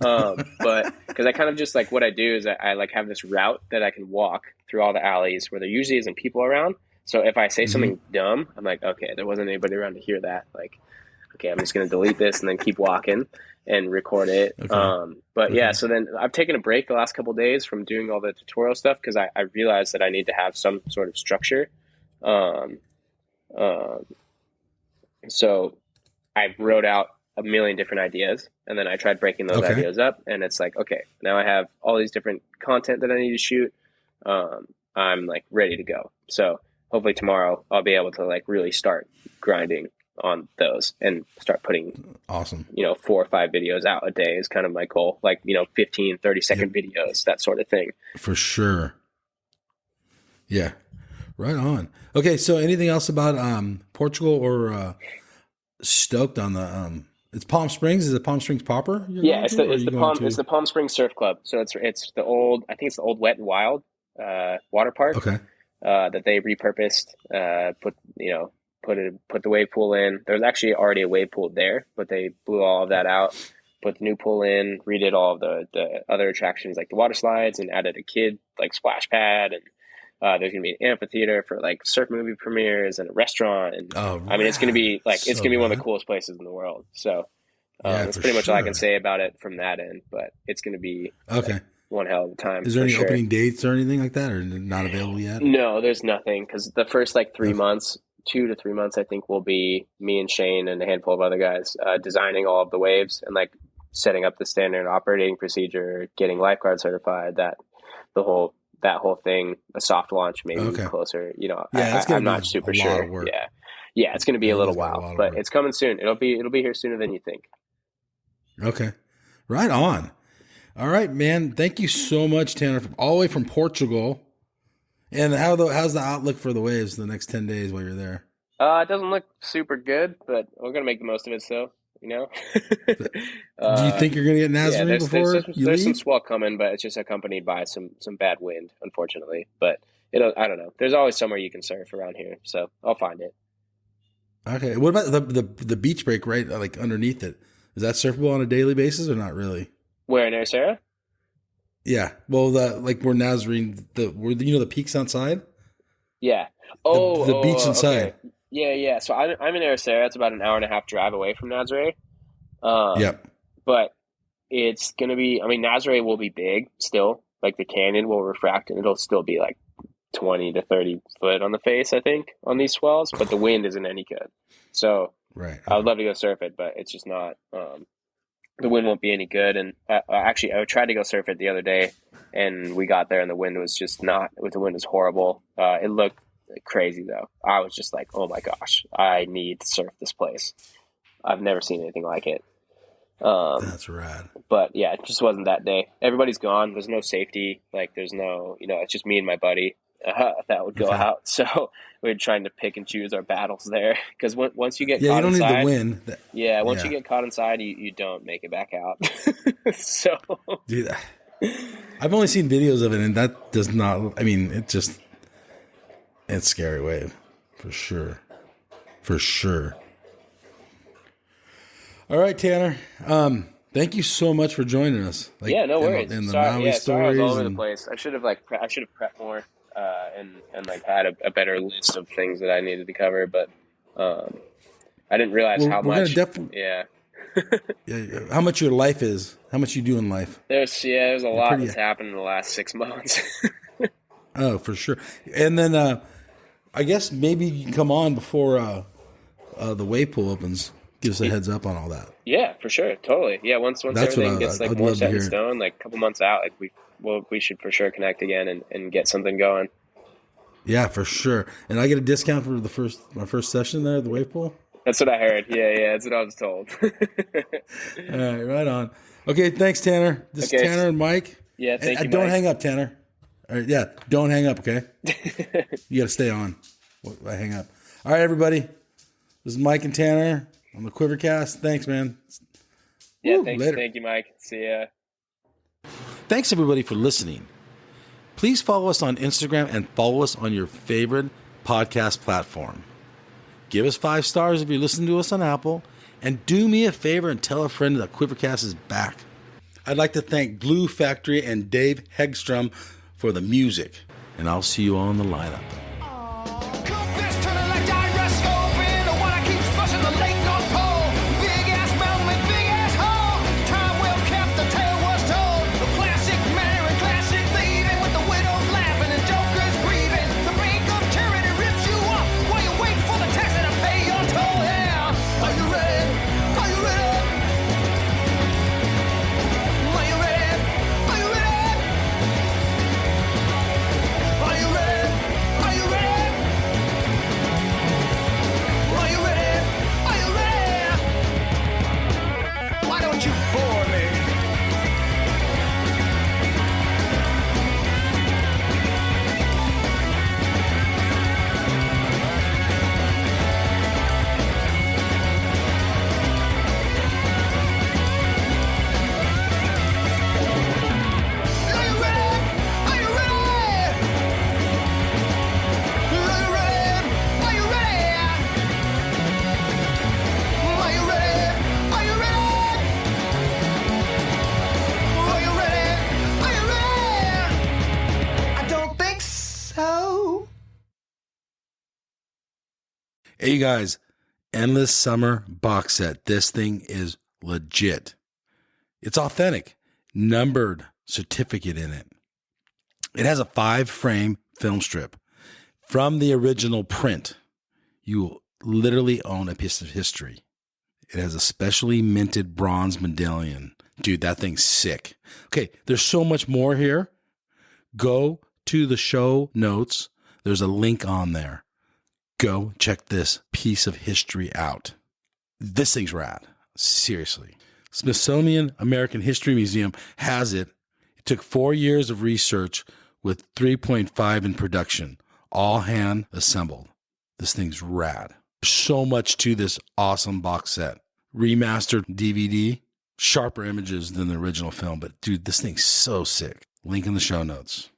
B: out.
C: But because I kind of just like what I do is I like have this route that I can walk through all the alleys where there usually isn't people around. So if I say
B: Hmm.
C: something dumb, I'm like, okay, there wasn't anybody around to hear that. Like, okay, I'm just gonna delete this and then keep walking and record it.
B: Okay.
C: But yeah,
B: Okay.
C: so then I've taken a break the last couple of days from doing all the tutorial stuff because I realized that I need to have some sort of structure. Um, um, so I wrote out a million different ideas and then I tried breaking those
B: Okay.
C: ideas up and it's like, okay, now I have all these different content that I need to shoot. Um, I'm like ready to go. So hopefully tomorrow I'll be able to like really start grinding on those and start putting,
B: Awesome.
C: 4 or 5 videos out a day is kind of my goal. Like, 15, 30
B: Yep.
C: second videos, that sort of thing.
B: For sure. Yeah. Right on. Okay. So anything else about Portugal or stoked on the it's Palm Springs? Is it Palm Springs proper you're
C: Yeah,
B: going
C: it's
B: to,
C: the
B: or are
C: it's
B: you
C: the
B: going
C: Palm it's
B: to?
C: the Palm Springs Surf Club. So it's the old I think it's the old Wet and Wild water park
B: Okay.
C: that they repurposed. Put the wave pool in. There's actually already a wave pool there, but they blew all of that out. Put the new pool in, redid all of the other attractions like the water slides, and added a kid like splash pad. And there's gonna be an amphitheater for like surf movie premieres and a restaurant. And
B: Oh,
C: I mean, it's gonna
B: rad.
C: be like it's
B: So
C: gonna be one of the
B: rad.
C: coolest places in the world. So
B: Yeah,
C: that's
B: for
C: pretty much all I can
B: sure.
C: say about it from that end. But it's gonna be like
B: Okay.
C: one hell of a time
B: Is there
C: for
B: any
C: sure.
B: opening dates or anything like that, or not available yet?
C: No, there's nothing because the first like three
B: Okay.
C: months, 2 to 3 months, I think will be me and Shane and a handful of other guys designing all of the waves and like setting up the standard operating procedure, getting lifeguard certified. That whole thing, a soft launch maybe
B: Okay.
C: closer.
B: Yeah, that's
C: I'm
B: gonna be
C: not
B: a
C: super
B: lot of
C: sure.
B: work.
C: Yeah, it's going to be
B: Yeah,
C: a
B: you
C: little
B: guys got a
C: while,
B: lot of
C: but
B: work.
C: it's coming soon. It'll be here sooner than you think.
B: Okay. Right on. All right, man. Thank you so much, Tanner, from all the way from Portugal. And how's the outlook for the waves the next 10 days while you're there?
C: It doesn't look super good, but we're gonna make the most of it. So, you know,
B: Do you
C: uh,
B: think you're gonna get
C: yeah.
B: Nazarene before you
C: There's some
B: leave?
C: swell coming, but it's just accompanied by some bad wind, unfortunately. But I don't know. There's always somewhere you can surf around here, so I'll find it.
B: Okay. What about the beach break right like underneath it? Is that surfable on a daily basis or not really?
C: Where in Sarah?
B: Yeah. Well, the like where Nazarene where the peaks outside,
C: Yeah.
B: the beach
C: Okay.
B: inside.
C: Yeah. So I'm in Sarah. It's about an hour and a half drive away from Nazare. Um,
B: Yep.
C: but it's gonna be. I mean, Nazare will be big still. Like the canyon will refract, and it'll still be like 20 to 30 foot on the face, I think, on these swells. But the wind isn't any good. So
B: Right.
C: I would
B: Okay.
C: love to go surf it, but it's just not. The wind won't be any good. And actually, I tried to go surf it the other day, and we got there, and the wind was just not. The wind was horrible. It looked crazy though. I was just like, oh my gosh, I need to surf this place. I've never seen anything like it. Um,
B: That's rad.
C: but yeah, it just wasn't that day. Everybody's gone. There's no safety. Like there's no, it's just me and my buddy that would go
B: Okay.
C: out. So we're trying to pick and choose our battles there. Because once you get
B: Yeah, you
C: caught
B: don't need the
C: inside,
B: wind.
C: yeah, once you
B: Yeah.
C: get caught inside, you don't make it back out. So
B: Dude, I've only seen videos of it, and that does not. I mean, it's scary wave for sure, for sure. All right, Tanner. Thank you so much for joining us.
C: Like, yeah, no worries.
B: And the
C: sorry,
B: Maui
C: sorry I was all over
B: and
C: the place. I should have prepped more and like had a better list of things that I needed to cover, but I didn't realize how much. Yeah.
B: Yeah, how much your life is, how much you do in life.
C: There's a lot that's happened in the last 6 months.
B: Oh, for sure. And then I guess maybe you can come on before the wave pool opens. Give us a heads up on all that.
C: Yeah, for sure, totally. Yeah, once everything gets like more set in stone, like a couple months out, like we should for sure connect again and get something going.
B: Yeah, for sure. And I get a discount for my first session there at the wave pool.
C: That's what I heard. Yeah, that's what I was told.
B: All right, right on. Okay, thanks, Tanner. This is Tanner and Mike.
C: Yeah, thank you,
B: Don't
C: Mike.
B: hang up, Tanner. All right, yeah, don't hang up, okay? You got to stay on. I hang up. All right, everybody. This is Mike and Tanner on the QuiverCast. Thanks, man.
C: Yeah, thank you, Mike. See ya.
B: Thanks, everybody, for listening. Please follow us on Instagram and follow us on your favorite podcast platform. Give us 5 stars if you listen to us on Apple. And do me a favor and tell a friend that QuiverCast is back. I'd like to thank Glue Factory and Dave Hegstrom for the music. And I'll see you all in the lineup. Hey, you guys, Endless Summer box set. This thing is legit. It's authentic, numbered certificate in it. It has a 5-frame film strip from the original print. You will literally own a piece of history. It has a specially minted bronze medallion. Dude, that thing's sick. Okay, there's so much more here. Go to the show notes. There's a link on there. Go check this piece of history out. This thing's rad. Seriously. Smithsonian American History Museum has it. It took 4 years of research with 3.5 in production, all hand assembled. This thing's rad. So much to this awesome box set. Remastered DVD, sharper images than the original film, but dude, this thing's so sick. Link in the show notes.